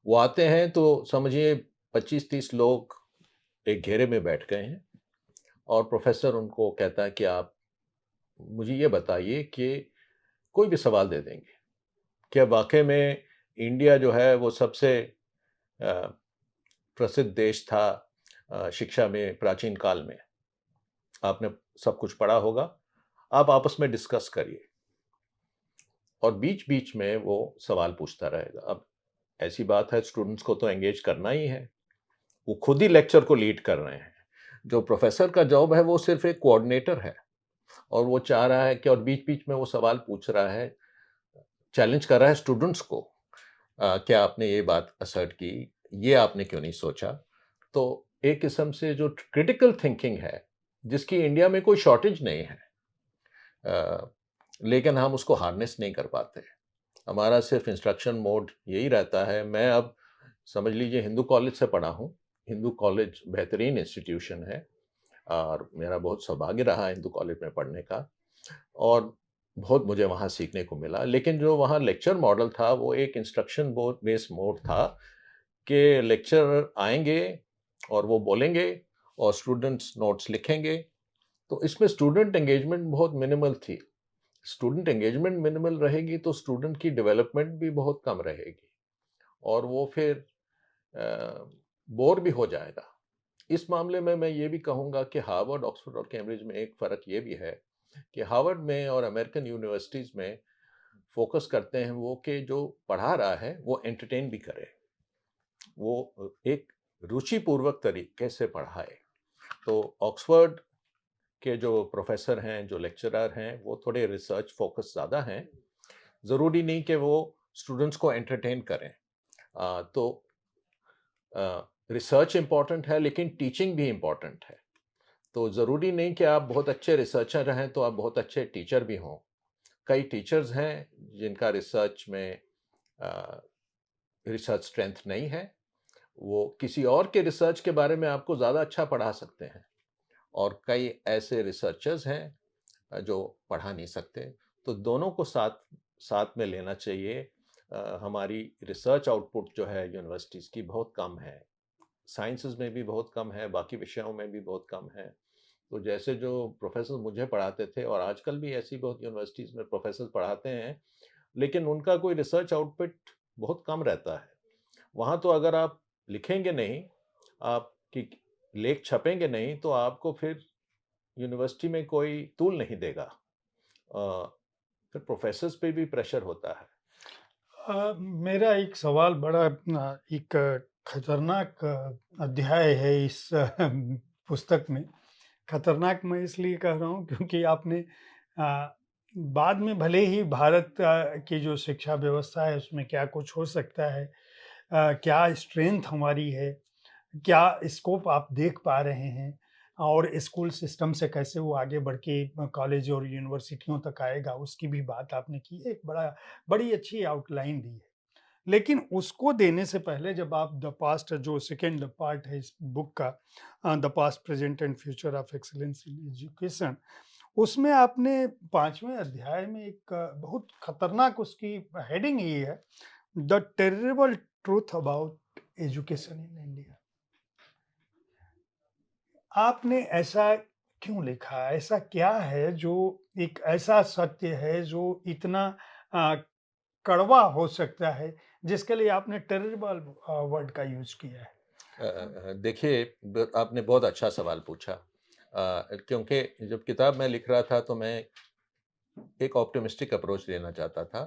वो आते हैं तो समझिए 25-30 लोग एक घेरे में बैठ गए हैं, और प्रोफ़ेसर उनको कहता है कि आप मुझे ये बताइए कि कोई भी सवाल दे देंगे, क्या वाक़ई में इंडिया जो है वो सबसे अ, प्रसिद्ध देश था शिक्षा में प्राचीन काल में? आपने सब कुछ पढ़ा होगा, आप आपस में डिस्कस करिए। और बीच-बीच में वो सवाल पूछता रहेगा। अब ऐसी बात है, स्टूडेंट्स को तो एंगेज करना ही है, वो खुद ही लेक्चर को लीड कर रहे हैं। जो प्रोफ़ेसर का जॉब है वो सिर्फ़ एक कोऑर्डिनेटर है, और वो चाह रहा है कि, और बीच-बीच में वो सवाल पूछ रहा है, चैलेंज कर रहा है स्टूडेंट्स को। क्या आपने ये बात असर्ट की, ये आपने क्यों नहीं सोचा? तो एक किस्म से जो क्रिटिकल थिंकिंग है, जिसकी इंडिया में कोई शॉर्टेज नहीं है, अ, लेकिन हम उसको हार्नेस नहीं कर पाते। हमारा सिर्फ़ इंस्ट्रक्शन मोड यही रहता है। मैं अब समझ लीजिए हिंदू कॉलेज से पढ़ा हूँ। हिंदू कॉलेज बेहतरीन इंस्टीट्यूशन है, और मेरा बहुत सौभाग्य रहा हिंदू कॉलेज में पढ़ने का, और बहुत मुझे वहाँ सीखने को मिला। लेकिन जो वहाँ लेक्चर मॉडल था, वो एक इंस्ट्रक्शन बोर्ड बेस्ड मोड था कि लेक्चरर आएँगे और वो बोलेंगे, और स्टूडेंट्स नोट्स लिखेंगे। तो इसमें स्टूडेंट एंगेजमेंट बहुत मिनिमल थी। स्टूडेंट एंगेजमेंट मिनिमल रहेगी तो स्टूडेंट की डेवलपमेंट भी बहुत कम रहेगी, और वो फिर बोर भी हो जाएगा। इस मामले में मैं ये भी कहूँगा कि हार्वर्ड, ऑक्सफोर्ड और कैम्ब्रिज में एक फ़र्क ये भी है कि हार्वर्ड में और अमेरिकन यूनिवर्सिटीज़ में फ़ोकस करते हैं वो कि जो पढ़ा रहा है वो एंटरटेन भी करे। वो एक रुचिपूर्वक तरीके से पढ़ाए। तो ऑक्सफोर्ड के जो प्रोफ़ेसर हैं, जो लेक्चरर हैं, वो थोड़े रिसर्च फ़ोकस ज़्यादा हैं। ज़रूरी नहीं कि वो स्टूडेंट्स को एंटरटेन करें। तो रिसर्च इम्पोर्टेंट है, लेकिन टीचिंग भी इम्पोर्टेंट है। तो ज़रूरी नहीं कि आप बहुत अच्छे रिसर्चर हैं तो आप बहुत अच्छे टीचर भी हों। कई टीचर्स हैं जिनका रिसर्च में अ, रिसर्च स्ट्रेंथ नहीं है, वो किसी और के रिसर्च के बारे में आपको ज़्यादा अच्छा पढ़ा सकते हैं, और कई ऐसे रिसर्चर्स हैं जो पढ़ा नहीं सकते। तो दोनों को साथ साथ में लेना चाहिए। हमारी रिसर्च आउटपुट जो है यूनिवर्सिटीज़ की बहुत कम है। साइंसेज़ में भी बहुत कम है, बाकी विषयों में भी बहुत कम है। तो जैसे जो प्रोफ़ेसर मुझे पढ़ाते थे और आजकल भी ऐसी बहुत यूनिवर्सिटीज़ में प्रोफ़ेसर पढ़ाते हैं, लेकिन उनका कोई रिसर्च आउटपुट बहुत कम रहता है। वहाँ तो अगर आप लिखेंगे नहीं, आपकी लेख छपेंगे नहीं, तो आपको फिर यूनिवर्सिटी में कोई तूल नहीं देगा। फिर प्रोफ़ेसर्स पे भी प्रेशर होता है। मेरा एक सवाल बड़ा एक खतरनाक अध्याय है इस पुस्तक में। खतरनाक मैं इसलिए कह रहा हूँ क्योंकि आपने बाद में भले ही भारत की जो शिक्षा व्यवस्था है उसमें क्या कुछ हो सकता है, क्या स्ट्रेंथ हमारी है, क्या स्कोप आप देख पा रहे हैं और स्कूल सिस्टम से कैसे वो आगे बढ़ के कॉलेज और यूनिवर्सिटियों तक आएगा, उसकी भी बात आपने की है। एक बड़ी अच्छी आउटलाइन दी है। लेकिन उसको देने से पहले जब आप द पास्ट जो सेकंड पार्ट है इस बुक का, the past present and future of excellence in education, उसमें आपने 5वें अध्याय में एक बहुत खतरनाक उसकी हेडिंग ये है, the terrible truth about education in India. आपने ऐसा क्यों लिखा? ऐसा क्या है जो एक ऐसा सत्य है जो इतना अ, कड़वा हो सकता है, जिसके लिए आपने टेरिबल वर्ड का यूज़ किया है? देखिए आपने बहुत अच्छा सवाल पूछा। क्योंकि जब किताब मैं लिख रहा था तो मैं एक ऑप्टिमिस्टिक अप्रोच लेना चाहता था,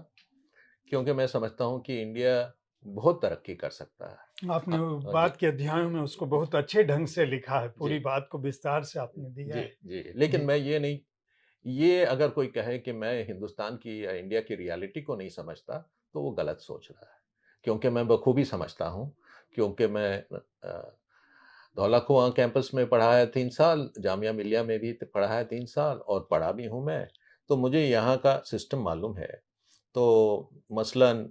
क्योंकि मैं समझता हूँ कि इंडिया बहुत तरक्की कर सकता है। आपने वो जी, बात के अध्यायों में उसको बहुत अच्छे ढंग से लिखा है, जी, पूरी बात को विस्तार से आपने दिया जी, है। जी। लेकिन जी, मैं ये अगर कोई कहे कि मैं हिंदुस्तान की या इंडिया की रियलिटी को नहीं समझता, तो वो गलत सोच रहा है। क्योंकि मैं बखूबी समझता हूँ, क्योंकि मैं धौला कुआँ कैंपस में पढ़ा है 3 साल, जामिया मिलिया में भी त पढ़ा है 3 साल और पढ़ा भी हूँ मैं, तो मुझे यहाँ का सिस्टम मालूम है। तो मसलन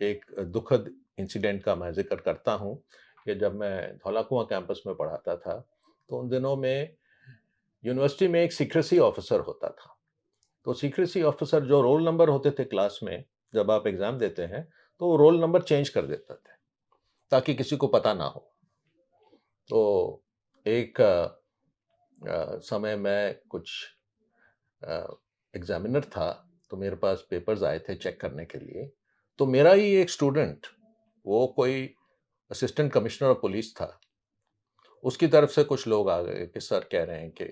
एक दुखद इंसिडेंट का मैं ज़िक्र करता हूँ कि जब मैं धौला कुआँ कैंपस में पढ़ाता था, तो उन दिनों में यूनिवर्सिटी में एक सीक्रेसी ऑफ़िसर होता था। तो सीक्रेसी ऑफ़िसर जो रोल नंबर होते थे क्लास में, जब आप एग्ज़ाम देते हैं, तो वो रोल नंबर चेंज कर देते थे, ताकि किसी को पता ना हो। तो एक समय मैं कुछ अ, एग्ज़ामिनर था, तो मेरे पास पेपर्स आए थे चेक करने के लिए। तो मेरा ही एक स्टूडेंट, वो कोई असिस्टेंट कमिश्नर ऑफ पुलिस था। उसकी तरफ से कुछ लोग आ गए कि सर कह रहे हैं कि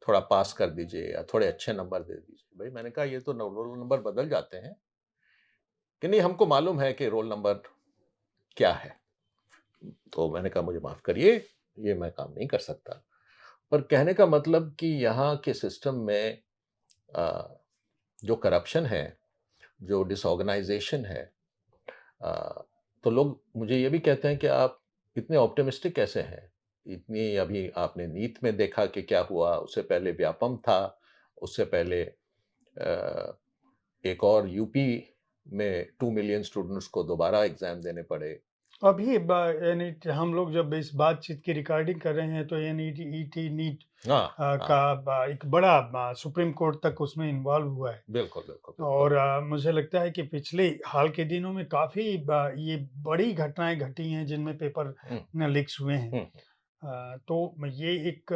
थोड़ा पास कर दीजिए या थोड़े अच्छे नंबर दे दीजिए। भई मैंने कहा ये तो न रोल नंबर बदल जाते हैं, कि नहीं हमको मालूम है कि रोल नंबर क्या है। तो मैंने कहा मुझे माफ़ करिए, ये मैं काम नहीं कर सकता। पर कहने का मतलब कि यहाँ के सिस्टम में अ, जो करप्शन है, जो डिसऑर्गनाइज़ेशन है, अ, तो लोग मुझे ये भी कहते हैं कि आप इतने ऑप्टिमिस्टिक कैसे हैं? इतनी अभी आपने नीट में देखा कि क्या हुआ, उससे पहले व्यापम था, उससे पहले एक और यूपी में 2 मिलियन स्टूडेंट्स को दोबारा एग्ज़ाम देने पड़े। अभी यानी हम लोग जब इस बातचीत की रिकॉर्डिंग कर रहे हैं तो एनईटी नीट हाँ, हाँ। का एक बड़ा सुप्रीम कोर्ट तक उसमें इन्वॉल्व हुआ है। बिल्कुल, बिल्कुल, बिल्कुल। और मुझे लगता है कि पिछले हाल के दिनों में काफ़ी ये बड़ी घटनाएँ घटी हैं जिनमें पेपर हुँ, लीक्स हुए हैं। हुँ। तो ये एक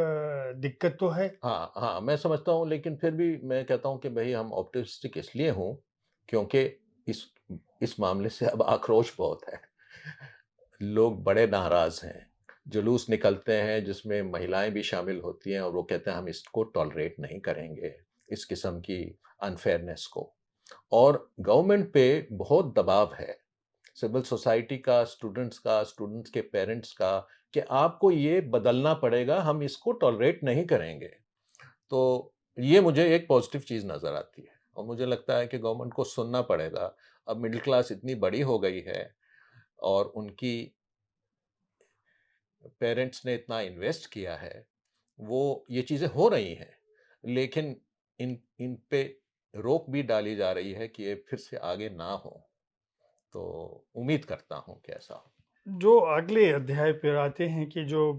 दिक्कत तो है। हाँ, हाँ, मैं समझता हूँ लेकिन फिर भी मैं कहता हूँ कि भई हम ऑप्टिमिस्टिक इसलिए हूँ, क्योंकि इस इस मामले से अब आक्रोश बहुत है। लोग बड़े नाराज़ हैं। जुलूस निकलते हैं जिसमें महिलाएँ भी शामिल होती हैं और वो कहते हैं हम इसको टॉलरेट नहीं करेंगे, इस किस्म की अनफेयरनेस को। और गवर्नमेंट पे बहुत दबाव है, सिविल सोसाइटी का, स्टूडेंट्स के पेरेंट्स का, कि आपको ये बदलना पड़ेगा, हम इसको टॉलरेट नहीं करेंगे। तो ये मुझे एक पॉज़िटिव चीज़ नज़र आती है और मुझे लगता है कि गवर्नमेंट को सुनना पड़ेगा। अब मिडल क्लास इतनी बड़ी हो गई है और उनकी पेरेंट्स ने इतना इन्वेस्ट किया है, वो ये चीज़ें हो रही हैं, लेकिन इन इन पे रोक भी डाली जा रही है कि ये फिर से आगे ना हो। तो उम्मीद करता हूँ कि ऐसा हो। जो अगले अध्याय पे आते हैं कि जो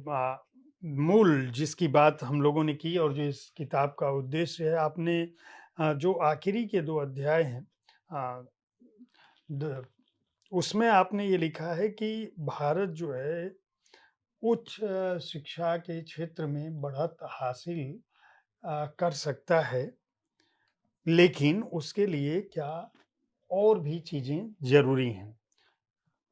मूल जिसकी बात हम लोगों ने की और जो इस किताब का उद्देश्य है, आपने जो आखिरी के 2 अध्याय हैं, अ, द उसमें आपने ये लिखा है कि भारत जो है उच्च शिक्षा के क्षेत्र में बढ़त हासिल कर सकता है, लेकिन उसके लिए क्या और भी चीज़ें ज़रूरी हैं।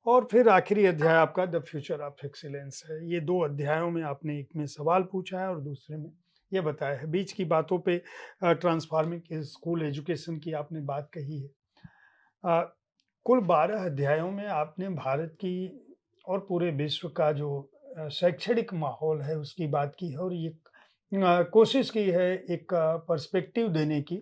और फिर आखिरी अध्याय आपका द फ्यूचर ऑफ एक्सीलेंस है। ये 2 अध्यायों में आपने एक में सवाल पूछा है और दूसरे में ये बताया है। बीच की बातों पे ट्रांसफॉर्मिंग स्कूल एजुकेशन की आपने बात कही है। अ, कुल 12 अध्यायों में आपने भारत की और पूरे विश्व का जो शैक्षणिक माहौल है उसकी बात की है और ये कोशिश की है एक पर्सपेक्टिव देने की।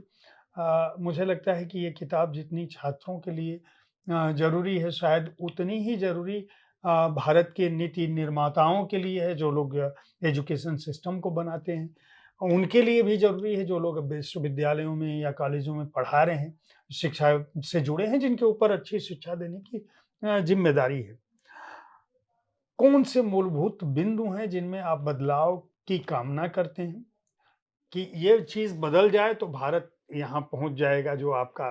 मुझे लगता है कि ये किताब जितनी छात्रों के लिए ज़रूरी है, शायद उतनी ही ज़रूरी भारत के नीति निर्माताओं के लिए है, जो लोग एजुकेशन सिस्टम को बनाते हैं। उनके लिए भी ज़रूरी है, जो लोग अब विश्वविद्यालयों में या कॉलेजों में पढ़ा रहे हैं, शिक्षा से जुड़े हैं, जिनके ऊपर अच्छी शिक्षा देने की ज़िम्मेदारी है। कौन से मूलभूत बिंदु हैं जिनमें आप बदलाव की कामना करते हैं कि ये चीज़ बदल जाए तो भारत यहाँ पहुँच जाएगा, जो आपका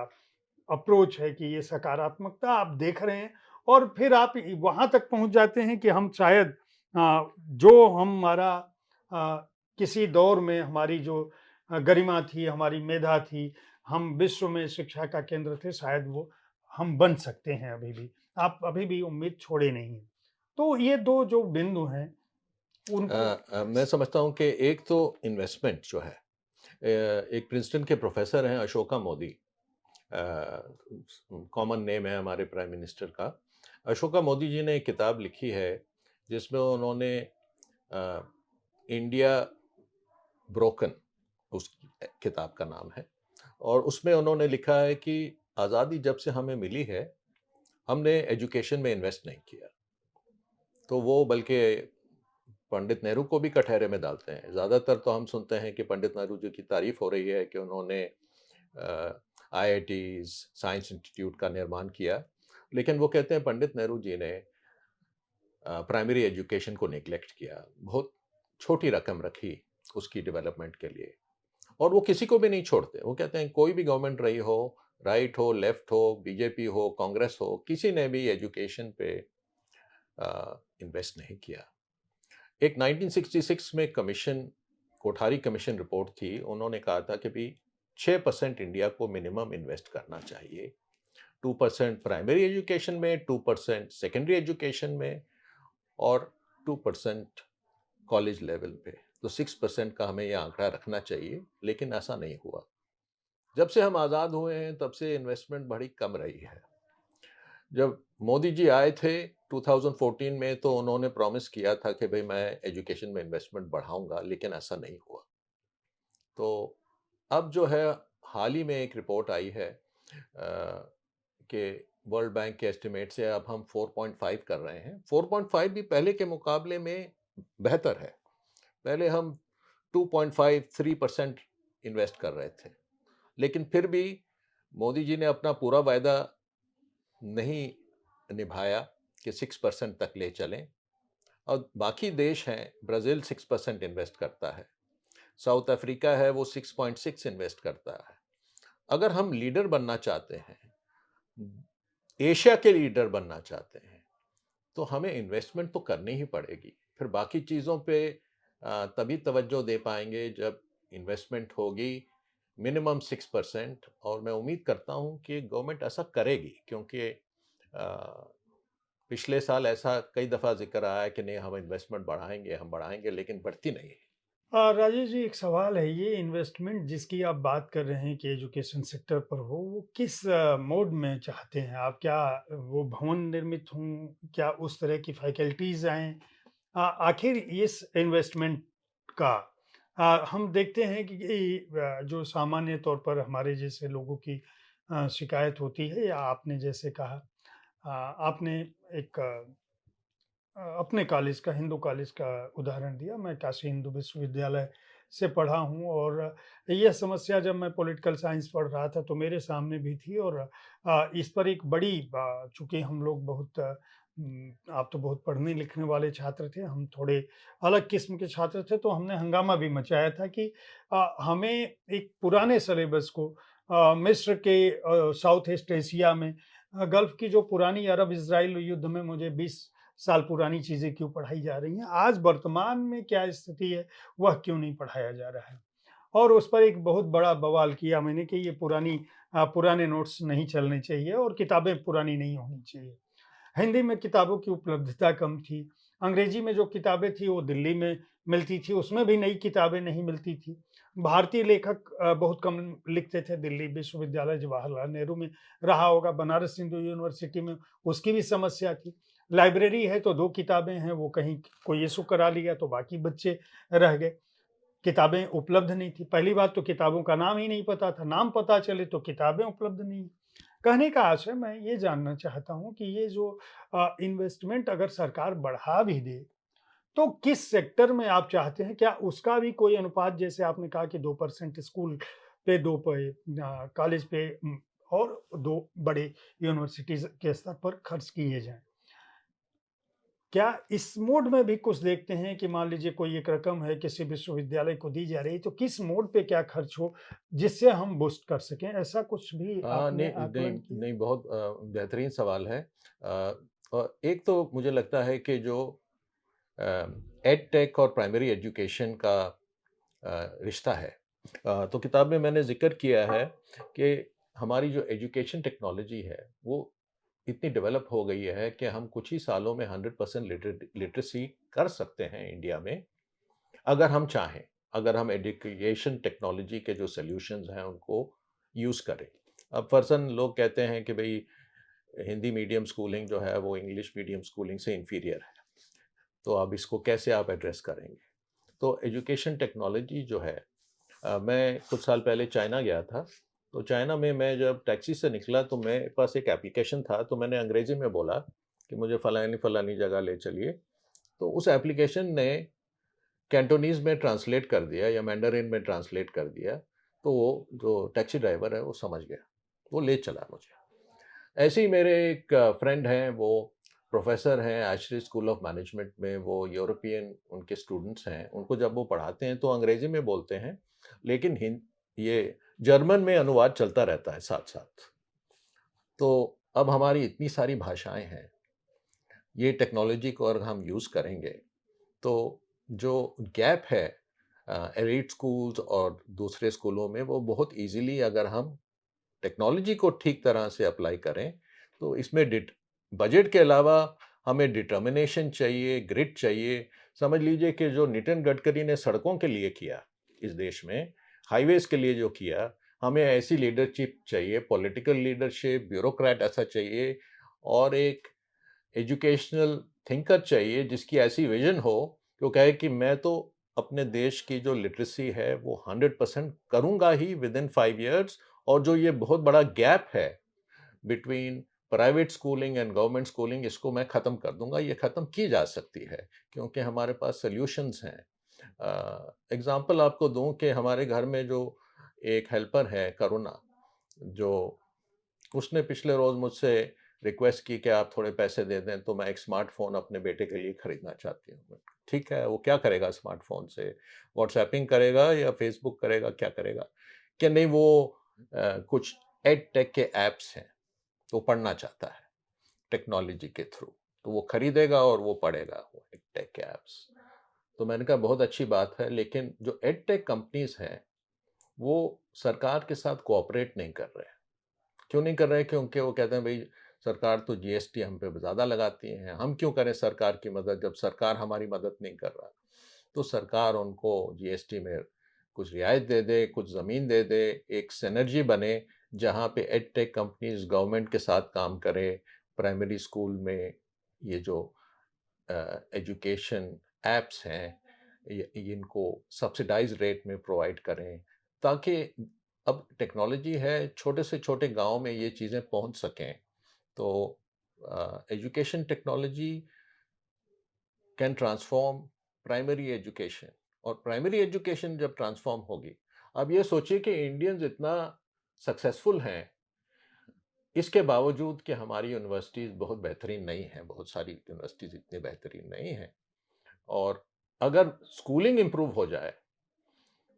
अप्रोच है कि ये सकारात्मकता आप देख रहे हैं और फिर आप वहाँ तक पहुँच जाते हैं कि हम शायद जो हमारा किसी दौर में हमारी जो गरिमा थी, हमारी मेधा थी, हम विश्व में शिक्षा का केंद्र थे, शायद वो हम बन सकते हैं अभी भी। आप अभी भी उम्मीद छोड़े नहीं हैं। तो ये 2 जो बिंदु हैं, उनको मैं समझता हूँ कि एक तो इन्वेस्टमेंट जो है, एक प्रिंसटन के प्रोफेसर हैं अशोका मोदी, कॉमन नेम है हमारे प्राइम मिनिस्टर का। अशोका मोदी जी ने एक किताब लिखी है जिसमें उन्होंने इंडिया ब्रोकन, उस किताब का नाम है, और उसमें उन्होंने लिखा है कि आज़ादी जब से हमें मिली है, हमने एजुकेशन में इन्वेस्ट नहीं किया। तो वो बल्कि पंडित नेहरू को भी कटघरे में डालते हैं। ज़्यादातर तो हम सुनते हैं कि पंडित नेहरू जी की तारीफ हो रही है कि उन्होंने आईआईटीज़, साइंस इंस्टीट्यूट का निर्माण किया। लेकिन वो कहते हैं पंडित नेहरू जी ने प्राइमरी एजुकेशन को नेग्लेक्ट किया। बहुत छोटी रकम रखी उसकी डेवलपमेंट के लिए, और वो किसी को भी नहीं छोड़ते। वो कहते हैं कोई भी गवर्नमेंट रही हो, राइट हो, लेफ्ट हो, बीजेपी हो, कांग्रेस हो, किसी ने भी एजुकेशन पे इन्वेस्ट नहीं किया। एक 1966 में कमीशन, कोठारी कमीशन रिपोर्ट थी, उन्होंने कहा था कि भी 6% इंडिया को मिनिमम इन्वेस्ट करना चाहिए। 2% प्राइमरी एजुकेशन में, 2% सेकेंडरी एजुकेशन में, और 2% कॉलेज लेवल पे। तो 6% का हमें ये आंकड़ा रखना चाहिए, लेकिन ऐसा नहीं हुआ। जब से हम आज़ाद हुए हैं तब से इन्वेस्टमेंट बड़ी कम रही है। जब मोदी जी आए थे 2014 में, तो उन्होंने प्रॉमिस किया था कि भाई मैं एजुकेशन में इन्वेस्टमेंट बढ़ाऊंगा, लेकिन ऐसा नहीं हुआ। तो अब जो है, हाल ही में एक रिपोर्ट आई है कि वर्ल्ड बैंक के एस्टिमेट से अब हम 4.5 कर रहे हैं। 4.5 भी पहले के मुकाबले में बेहतर है। पहले हम 2.5-3% इन्वेस्ट कर रहे थे, लेकिन फिर भी मोदी जी ने अपना पूरा वायदा नहीं निभाया कि 6% तक ले चलें। और बाकी देश हैं, ब्राज़ील 6% इन्वेस्ट करता है, साउथ अफ्रीका है वो 6.6 इन्वेस्ट करता है। अगर हम लीडर बनना चाहते हैं, एशिया के लीडर बनना चाहते हैं, तो हमें इन्वेस्टमेंट तो करनी ही पड़ेगी। फिर बाकी चीज़ों पे तभी तवज्जो दे पाएंगे जब इन्वेस्टमेंट होगी मिनिमम 6%। और मैं उम्मीद करता हूँ कि गवर्नमेंट ऐसा करेगी, क्योंकि पिछले साल ऐसा कई दफ़ा जिक्र आया है कि नहीं हम इन्वेस्टमेंट बढ़ाएंगे, हम बढ़ाएंगे, लेकिन बढ़ती नहीं है। राजेश जी, एक सवाल है, ये इन्वेस्टमेंट जिसकी आप बात कर रहे हैं कि एजुकेशन सेक्टर पर हो, वो किस मोड में चाहते हैं आप? क्या वो भवन निर्मित हों? क्या उस तरह की फैकल्टीज़ आएँ? आखिर इस इन्वेस्टमेंट का हम देखते हैं कि जो सामान्य तौर पर हमारे जैसे लोगों की शिकायत होती है, या आपने जैसे कहा, आपने एक अपने कॉलेज का, हिंदू कॉलेज का उदाहरण दिया। मैं काशी हिंदू विश्वविद्यालय से पढ़ा हूँ और यह समस्या जब मैं पॉलिटिकल साइंस पढ़ रहा था तो मेरे सामने भी थी, और इस पर एक बड़ी चूँकि हम लोग बहुत आप तो बहुत पढ़ने लिखने वाले छात्र थे, हम थोड़े अलग किस्म के छात्र थे, तो हमने हंगामा भी मचाया था कि हमें एक पुराने सिलेबस को मिस्र के साउथ ईस्ट एशिया में गल्फ़ की जो पुरानी अरब-इज़राइल युद्ध में मुझे 20 साल पुरानी चीज़ें क्यों पढ़ाई जा रही हैं? आज वर्तमान में क्या स्थिति है, वह क्यों नहीं पढ़ाया जा रहा है? और उस पर एक बहुत बड़ा बवाल किया मैंने कि ये पुराने नोट्स नहीं चलने चाहिए और किताबें पुरानी नहीं होनी चाहिए। हिंदी में किताबों की उपलब्धता कम थी। अंग्रेजी में जो किताबें थी वो दिल्ली में मिलती थी, उसमें भी नई किताबें नहीं मिलती थी। भारतीय लेखक बहुत कम लिखते थे, दिल्ली विश्वविद्यालय जवाहरलाल नेहरू में रहा होगा, बनारस हिंदू यूनिवर्सिटी में उसकी भी समस्या थी। लाइब्रेरी है तो 2 किताबें हैं, वो कहीं कोई इश्यू करा लिया तो बाकी बच्चे रह गए। किताबें उपलब्ध नहीं थी। पहली बात तो किताबों का नाम ही नहीं पता था, नाम पता चले तो किताबें उपलब्ध नहीं। कहने का आशय मैं ये जानना चाहता हूँ कि ये जो इन्वेस्टमेंट अगर सरकार बढ़ा भी दे, तो किस सेक्टर में आप चाहते हैं? क्या उसका भी कोई अनुपात जैसे आपने कहा कि 2% स्कूल पे, 2 पे कॉलेज पे और 2 बड़े यूनिवर्सिटीज़ के स्तर पर खर्च किए जाएँ? क्या इस मोड में भी कुछ देखते हैं कि मान लीजिए कोई एक रकम है किसी विश्वविद्यालय को दी जा रही है, तो किस मोड पे क्या खर्च हो जिससे हम बूस्ट कर सकें? ऐसा कुछ भी आपने नहीं, नहीं, आकलन किया? नहीं, बहुत बेहतरीन सवाल है। एक तो मुझे लगता है कि जो एड-टेक और प्राइमरी एजुकेशन का रिश्ता है। तो किताब में मैंने ज़िक्र किया है कि हमारी जो एजुकेशन टेक्नोलॉजी है, वो इतनी डेवलप हो गई है कि हम कुछ ही सालों में 100% लिटरेसी कर सकते हैं इंडिया में, अगर हम चाहें। अगर हम एजुकेशन टेक्नोलॉजी के जो सॉल्यूशंस हैं, उनको यूज़ करें। अब फ़र्ज़न लोग कहते हैं कि भई हिंदी मीडियम स्कूलिंग जो है, वो इंग्लिश मीडियम स्कूलिंग से इंफीरियर है। तो अब इसको कैसे आप एड्रेस करेंगे? तो एजुकेशन टेक्नोलॉजी जो है, मैं कुछ साल पहले चाइना गया था, तो चाइना में मैं जब टैक्सी से निकला तो मेरे पास एक एप्लीकेशन था, तो मैंने अंग्रेज़ी में बोला कि मुझे फ़लानी-फ़लानी जगह ले चलिए। तो उस एप्लीकेशन ने कैंटोनीज़ में ट्रांसलेट कर दिया या मैंडरिन में ट्रांसलेट कर दिया, तो वो जो टैक्सी ड्राइवर है वो समझ गया, वो ले चला मुझे। ऐसे ही मेरे एक फ्रेंड हैं, वो प्रोफ़ेसर हैं आश्रय स्कूल ऑफ मैनेजमेंट में, वो यूरोपियन उनके स्टूडेंट्स हैं, उनको जब वो पढ़ाते हैं तो अंग्रेज़ी में बोलते हैं, लेकिन ये जर्मन में अनुवाद चलता रहता है साथ-साथ। तो अब हमारी इतनी सारी भाषाएँ हैं, ये टेक्नोलॉजी को अगर हम यूज़ करेंगे, तो जो गैप है एलीट स्कूल्स और दूसरे स्कूलों में, वो बहुत ईज़िली अगर हम टेक्नोलॉजी को ठीक तरह से अप्लाई करें, तो इसमें बजट के अलावा हमें डिटर्मिनेशन चाहिए, ग्रिट चाहिए। समझ लीजिए कि जो नितिन गडकरी ने सड़कों के लिए किया इस देश में, हाईवेज़ के लिए जो किया, हमें ऐसी लीडरशिप चाहिए, पॉलिटिकल लीडरशिप, ब्यूरोक्रेट ऐसा चाहिए और एक एजुकेशनल थिंकर चाहिए जिसकी ऐसी विज़न हो कि वो कहे कि मैं तो अपने देश की जो लिटरेसी है वो 100% करूँगा ही विदिन 5 इयर्स, और जो ये बहुत बड़ा गैप है between private schooling and government schooling, इसको मैं ख़त्म कर दूँगा। ये ख़त्म की जा सकती है क्योंकि हमारे पास सॉल्यूशंस हैं। एग्ज़ाम्पल आपको दूँ कि हमारे घर में जो एक हेल्पर है करुणा, जो उसने पिछले रोज़ मुझसे रिक्वेस्ट की कि आप थोड़े पैसे दे दें, तो मैं एक स्मार्टफ़ोन अपने बेटे के लिए खरीदना चाहती हूँ। ठीक है, वो क्या करेगा स्मार्टफ़ोन से? व्हाट्सएपिंग करेगा या फ़ेसबुक करेगा, क्या करेगा? कि नहीं, वो कुछ एड-टेक के ऐप्स हैं, वो पढ़ना चाहता है टेक्नोलॉजी के थ्रू। तो वो खरीदेगा और वो पढ़ेगा वो एड-टेक के ऐप्स। तो मैंने कहा बहुत अच्छी बात है, लेकिन जो एड-टेक कंपनीज़ हैं, वो सरकार के साथ कोऑपरेट नहीं कर रहे हैं। क्यों नहीं कर रहे हैं? क्योंकि वो कहते हैं भई सरकार तो जीएसटी हम पे ज़्यादा लगाती है, हम क्यों करें सरकार की मदद जब सरकार हमारी मदद नहीं कर रहा। तो सरकार उनको जीएसटी में कुछ रियायत दे दे, कुछ ज़मीन दे दे, एक सिनर्जी बने जहाँ पे एडटेक कंपनीज़ गवर्नमेंट के साथ काम करें, प्राइमरी स्कूल में ये जो एजुकेशन ऐप्स हैं, इनको सब्सिडाइज़ रेट में प्रोवाइड करें, ताकि अब टेक्नोलॉजी है, छोटे से छोटे गाँव में ये चीज़ें पहुँच सकें। तो education technology can transform primary education, और प्राइमरी एजुकेशन जब ट्रांसफॉर्म होगी, अब ये सोचिए कि इंडियंस इतना सक्सेसफुल हैं, इसके बावजूद कि हमारी यूनिवर्सिटीज़ बहुत बेहतरीन नहीं हैं, बहुत सारी यूनिवर्सिटीज़ इतनी बेहतरीन नहीं हैं। और अगर स्कूलिंग इम्प्रूव हो जाए,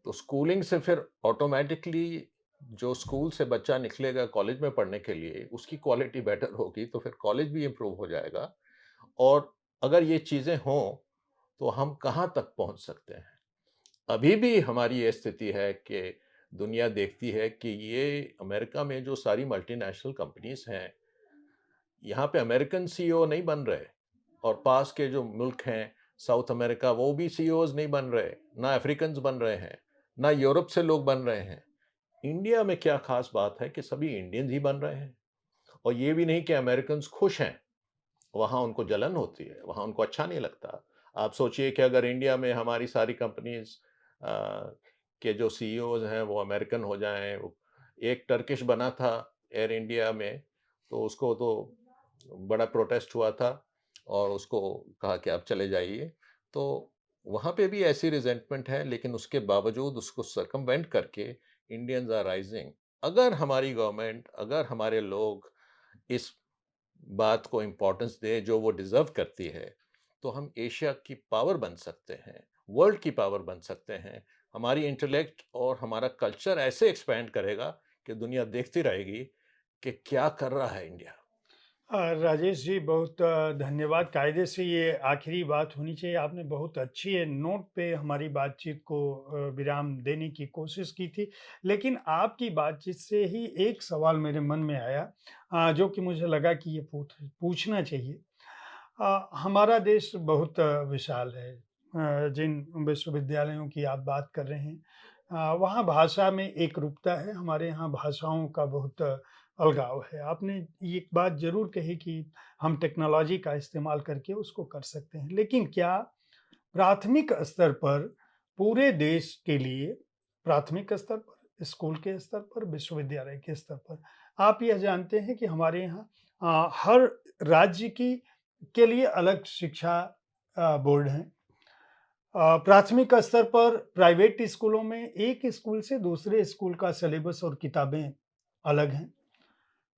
तो स्कूलिंग से फिर ऑटोमैटिकली जो स्कूल से बच्चा निकलेगा कॉलेज में पढ़ने के लिए, उसकी क्वालिटी बेटर होगी, तो फिर कॉलेज भी इम्प्रूव हो जाएगा। और अगर ये चीज़ें हों, तो हम कहाँ तक पहुँच सकते हैं? अभी भी हमारी ये स्थिति है कि दुनिया देखती है कि ये अमेरिका में जो सारी मल्टीनेशनल कंपनीज़ हैं, यहाँ पे अमेरिकन सीईओ नहीं बन रहे और पास के जो मुल्क हैं, साउथ अमेरिका, वो भी सीईओज़ नहीं बन रहे, ना अफ्रीकन्स बन रहे हैं, ना यूरोप से लोग बन रहे हैं। इंडिया में क्या ख़ास बात है कि सभी इंडियंस ही बन रहे हैं और ये भी नहीं कि अमेरिकन्स खुश हैं, वहाँ उनको जलन होती है, वहाँ उनको अच्छा नहीं लगता। आप सोचिए कि अगर इंडिया में हमारी सारी कंपनीज़ के जो सीईओज़ हैं वो अमेरिकन हो जाएँ, एक टर्किश बना था एयर इंडिया में, तो उसको तो बड़ा प्रोटेस्ट हुआ था और उसको कहा कि आप चले जाइए। तो वहाँ पे भी ऐसी रिज़ेंटमेंट है, लेकिन उसके बावजूद उसको सर्कमवेंट करके इंडियंस आर राइज़िंग। अगर हमारी गवर्नमेंट, अगर हमारे लोग इस बात को इम्पोर्टेंस दें जो वो डिज़र्व करती है, तो हम एशिया की पावर बन सकते हैं, वर्ल्ड की पावर बन सकते हैं। हमारी इंटेलेक्ट और हमारा कल्चर ऐसे एक्सपैंड करेगा कि दुनिया देखती रहेगी कि क्या कर रहा है इंडिया। राजेश जी, बहुत धन्यवाद। कायदे से ये आखिरी बात होनी चाहिए। आपने बहुत अच्छी नोट पे हमारी बातचीत को विराम देने की कोशिश की थी। लेकिन आपकी बातचीत से ही एक सवाल मेरे मन में आया, जो कि मुझे लगा कि ये पूछना चाहिए। हमारा देश बहुत विशाल है। जिन विश्वविद्यालयों की आप बात कर रहे हैं, वहाँ भाषा में एकरूपता है, हमारे यहाँ भाषाओं का बहुत अलगाव है। आपने ये एक बात ज़रूर कही कि हम टेक्नोलॉजी का इस्तेमाल करके उसको कर सकते हैं। लेकिन क्या प्राथमिक स्तर पर पूरे देश के लिए, प्राथमिक स्तर पर, स्कूल के स्तर पर, विश्वविद्यालय के स्तर पर, आप यह जानते हैं कि हमारे यहाँ हर राज्य की के लिए अलग शिक्षा बोर्ड हैं। प्राथमिक स्तर पर प्राइवेट स्कूलों में एक स्कूल से दूसरे स्कूल का सिलेबस और किताबें अलग हैं।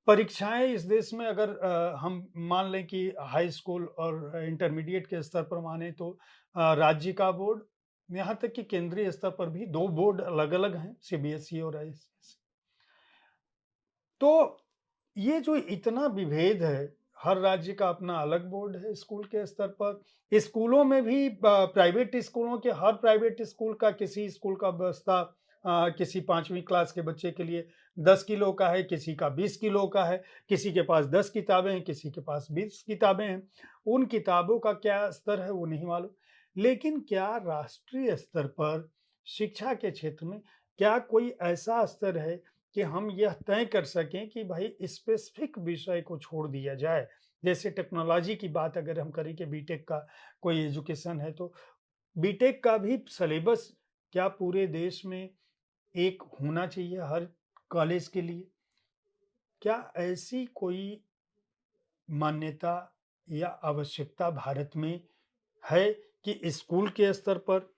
परीक्षाएँ इस देश में अगर हम मान लें कि हाई स्कूल और इंटरमीडिएट के स्तर पर माने तो राज्य का बोर्ड, यहाँ तक कि केंद्रीय स्तर पर भी 2 बोर्ड अलग-अलग हैं, सीबीएसई और आईसीएसई। तो ये जो इतना विभेद है, हर राज्य का अपना अलग बोर्ड है स्कूल के स्तर पर। स्कूलों में भी प्राइवेट स्कूलों के, हर प्राइवेट स्कूल का, किसी स्कूल का व्यवस्था किसी 5वीं क्लास के बच्चे के लिए 10 किलो का है, किसी का 20 किलो का है, किसी के पास 10 किताबें हैं, किसी के पास 20 किताबें हैं। उन किताबों का क्या स्तर है वो नहीं मालूम। लेकिन क्या राष्ट्रीय स्तर पर शिक्षा के क्षेत्र में क्या कोई ऐसा स्तर है कि हम यह तय कर सकें कि भाई स्पेसिफिक विषय को छोड़ दिया जाए। जैसे टेक्नोलॉजी की बात अगर हम करें कि बीटेक का कोई एजुकेशन है, तो बीटेक का भी सिलेबस क्या पूरे देश में एक होना चाहिए हर कॉलेज के लिए? क्या ऐसी कोई मान्यता या आवश्यकता भारत में है कि स्कूल के स्तर पर,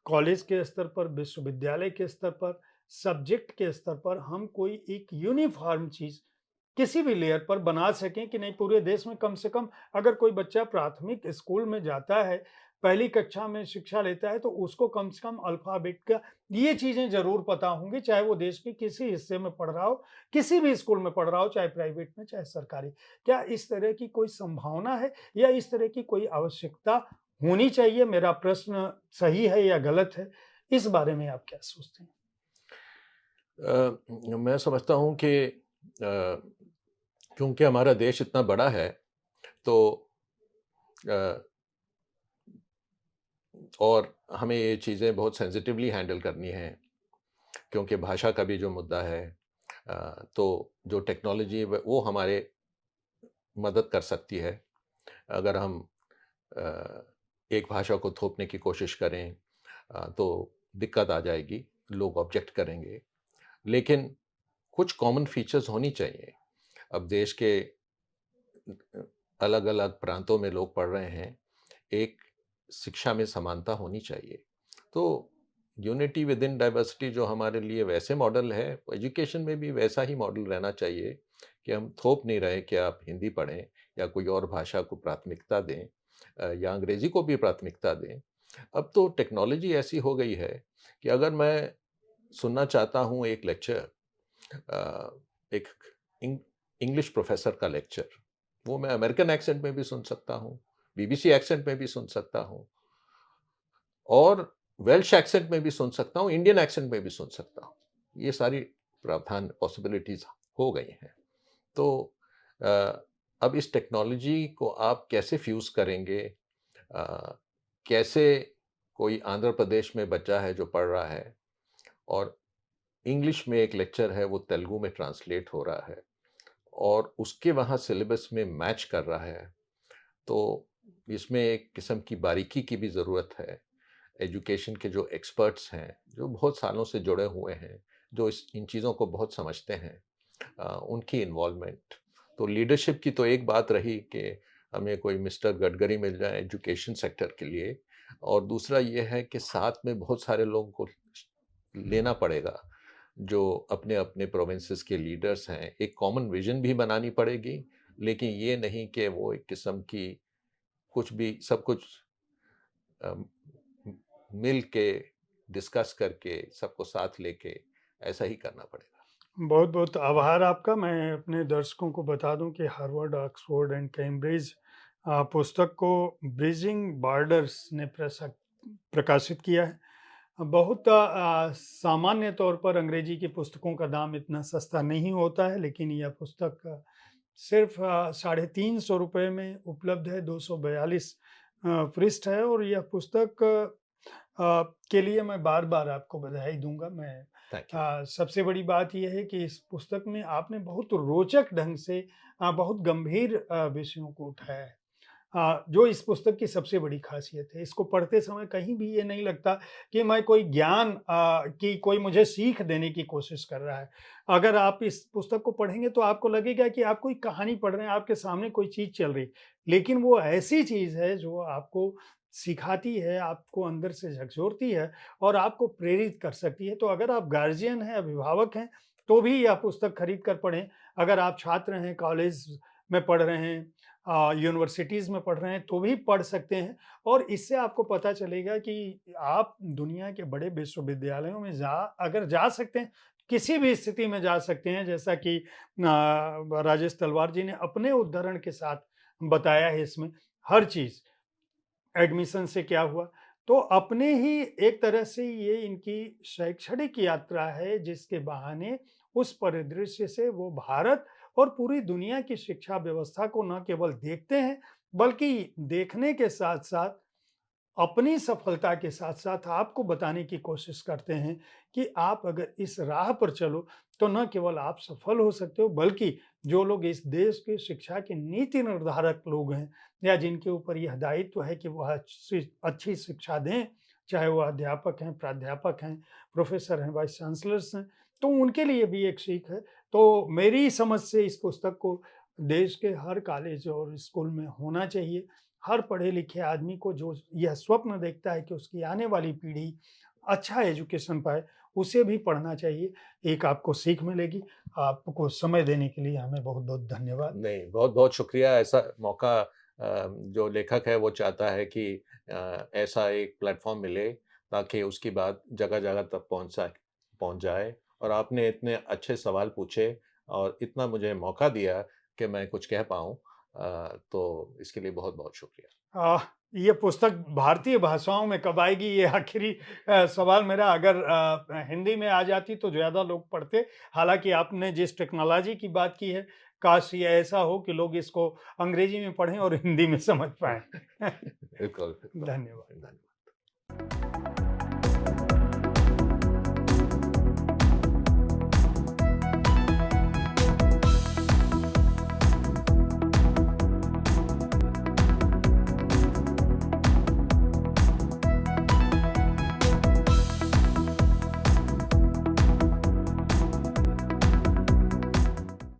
कॉलेज के स्तर पर, विश्वविद्यालय के स्तर पर, सब्जेक्ट के स्तर पर हम कोई एक यूनिफ़ॉर्म चीज़ किसी भी लेयर पर बना सकें कि नहीं, पूरे देश में कम से कम अगर कोई बच्चा प्राथमिक स्कूल में जाता है, पहली कक्षा में शिक्षा लेता है, तो उसको कम से कम अल्फ़ाबेट का ये चीज़ें ज़रूर पता होंगी, चाहे वो देश के किसी हिस्से में पढ़ रहा हो, किसी भी स्कूल में पढ़ रहा हो, चाहे प्राइवेट में, चाहे सरकारी। क्या इस तरह की कोई संभावना है या इस तरह की कोई आवश्यकता होनी चाहिए? मेरा प्रश्न सही है या गलत है? इस बारे में आप क्या सोचते हैं? मैं समझता हूँ कि क्योंकि हमारा देश इतना बड़ा है, तो अ, और हमें ये चीज़ें बहुत सेंसिटिवली हैंडल करनी हैं, क्योंकि भाषा का भी जो मुद्दा है, तो जो टेक्नोलॉजी है वो हमारे मदद कर सकती है। अगर हम अ, एक भाषा को थोपने की कोशिश करें, तो दिक्कत आ जाएगी, लोग ऑब्जेक्ट करेंगे। लेकिन कुछ कॉमन फीचर्स होनी चाहिए। अब देश के अलग-अलग प्रांतों में लोग पढ़ रहे हैं, एक शिक्षा में समानता होनी चाहिए। तो यूनिटी विद इन डाइवर्सिटी जो हमारे लिए वैसे मॉडल है, एजुकेशन में भी वैसा ही मॉडल रहना चाहिए कि हम थोप नहीं रहे कि आप हिंदी पढ़ें या कोई और भाषा को प्राथमिकता दें, या अंग्रेज़ी को भी प्राथमिकता दें। अब तो टेक्नोलॉजी ऐसी हो गई है कि अगर मैं सुनना चाहता हूँ एक लेक्चर, एक इंग्लिश प्रोफ़ेसर का लेक्चर, वो मैं अमेरिकन एक्सेंट में भी सुन सकता हूँ, बीबीसी एक्सेंट में भी सुन सकता हूँ और वेल्श एक्सेंट में भी सुन सकता हूँ, इंडियन एक्सेंट में भी सुन सकता हूँ। ये सारी प्रावधान पॉसिबिलिटीज़ हो गई हैं। तो अ, अब इस टेक्नोलॉजी को आप कैसे फ्यूज़ करेंगे? अ, कैसे कोई आंध्र प्रदेश में बच्चा है जो पढ़ रहा है और इंग्लिश में एक लेक्चर है वो तेलुगु में ट्रांसलेट हो रहा है और उसके वहाँ सिलेबस में मैच कर रहा है, तो इसमें एक किस्म की बारीकी की भी ज़रूरत है। एजुकेशन के जो एक्सपर्ट्स हैं, जो बहुत सालों से जुड़े हुए हैं, जो इन चीज़ों को बहुत समझते हैं, उनकी इन्वॉल्वमेंट। तो लीडरशिप की तो एक बात रही कि हमें कोई मिस्टर गडकरी मिल जाए एजुकेशन सेक्टर के लिए, और दूसरा ये है कि साथ में बहुत सारे लोगों को लेना पड़ेगा, जो अपने-अपने प्रोविंसेस के लीडर्स हैं। एक कॉमन विज़न भी बनानी पड़ेगी, लेकिन ये नहीं कि वो एक किस्म की कुछ भी सब कुछ अ, मिल के डिस्कस करके सबको साथ लेके ऐसा ही करना पड़ेगा। बहुत-बहुत आभार आपका। मैं अपने दर्शकों को बता दूँ कि हार्वर्ड, ऑक्सफोर्ड एंड कैम्ब्रिज पुस्तक को ब्रिजिंग बॉर्डर्स ने प्रकाशित किया है। बहुत सामान्य तौर पर अंग्रेजी की पुस्तकों का दाम इतना सस्ता नहीं होता है, लेकिन यह पुस्तक सिर्फ़ ₹350 में उपलब्ध है, 242 पृष्ठ है और यह पुस्तक के लिए मैं बार-बार आपको बधाई दूँगा। मैं थैंक यू। सबसे बड़ी बात ये है कि इस पुस्तक में आपने बहुत रोचक ढंग से बहुत गंभीर विषयों को उठाया है। जो इस पुस्तक की सबसे बड़ी ख़ासियत है। इसको पढ़ते समय कहीं भी ये नहीं लगता कि मैं कोई ज्ञान की कोई मुझे सीख देने की कोशिश कर रहा है। अगर आप इस पुस्तक को पढ़ेंगे तो आपको लगेगा कि आप कोई कहानी पढ़ रहे हैं, आपके सामने कोई चीज़ चल रही है। लेकिन वो ऐसी चीज़ है जो आपको सिखाती है, आपको अंदर से झकझोरती है और आपको प्रेरित कर सकती है। तो अगर आप गार्जियन हैं, अभिभावक हैं, तो भी यह पुस्तक खरीद कर पढ़ें। अगर आप छात्र हैं, कॉलेज में पढ़ रहे हैं, यूनिवर्सिटीज़ में पढ़ रहे हैं तो भी पढ़ सकते हैं और इससे आपको पता चलेगा कि आप दुनिया के बड़े विश्वविद्यालयों में अगर जा सकते हैं, किसी भी स्थिति में जा सकते हैं जैसा कि राजेश तलवार जी ने अपने उदाहरण के साथ बताया है इसमें हर चीज़, एडमिशन से क्या हुआ। तो अपने ही एक तरह से ये इनकी शैक्षणिक यात्रा है जिसके बहाने उस परिदृश्य से वो भारत और पूरी दुनिया की शिक्षा व्यवस्था को न केवल देखते हैं, बल्कि देखने के साथ-साथ अपनी सफलता के साथ-साथ आपको बताने की कोशिश करते हैं कि आप अगर इस राह पर चलो, तो न केवल आप सफल हो सकते हो, बल्कि जो लोग इस देश की शिक्षा के नीति निर्धारक लोग हैं या जिनके ऊपर यह दायित्व है कि वह अच्छी शिक्षा दें, चाहे वो अध्यापक हैं, प्राध्यापक हैं, प्रोफ़ेसर हैं, वाइस चांसलर्स हैं, तो उनके लिए भी एक सीख है। तो मेरी समझ से इस पुस्तक को देश के हर कॉलेज और स्कूल में होना चाहिए। हर पढ़े-लिखे आदमी को जो यह स्वप्न देखता है कि उसकी आने वाली पीढ़ी अच्छा एजुकेशन पाए, उसे भी पढ़ना चाहिए। एक आपको सीख मिलेगी। आपको समय देने के लिए हमें बहुत-बहुत धन्यवाद। नहीं, बहुत-बहुत शुक्रिया। ऐसा मौका जो लेखक है वो चाहता है कि ऐसा एक प्लेटफ़ॉर्म मिले ताकि उसकी बात जगह-जगह तक पहुँच जाए, और आपने इतने अच्छे सवाल पूछे और इतना मुझे मौका दिया कि मैं कुछ कह पाऊँ, तो इसके लिए बहुत-बहुत शुक्रिया। अ, ये पुस्तक भारतीय भाषाओं में कब आएगी ये आखिरी सवाल मेरा अगर हिंदी में आ जाती तो ज़्यादा लोग पढ़ते। हालाँकि आपने जिस टेक्नोलॉजी की बात की है, काश ये ऐसा हो कि लोग इसको अंग्रेजी में पढ़ें और हिंदी में समझ पाएँ। बिल्कुल, बिल्कुल। धन्यवाद। धन्यवाद।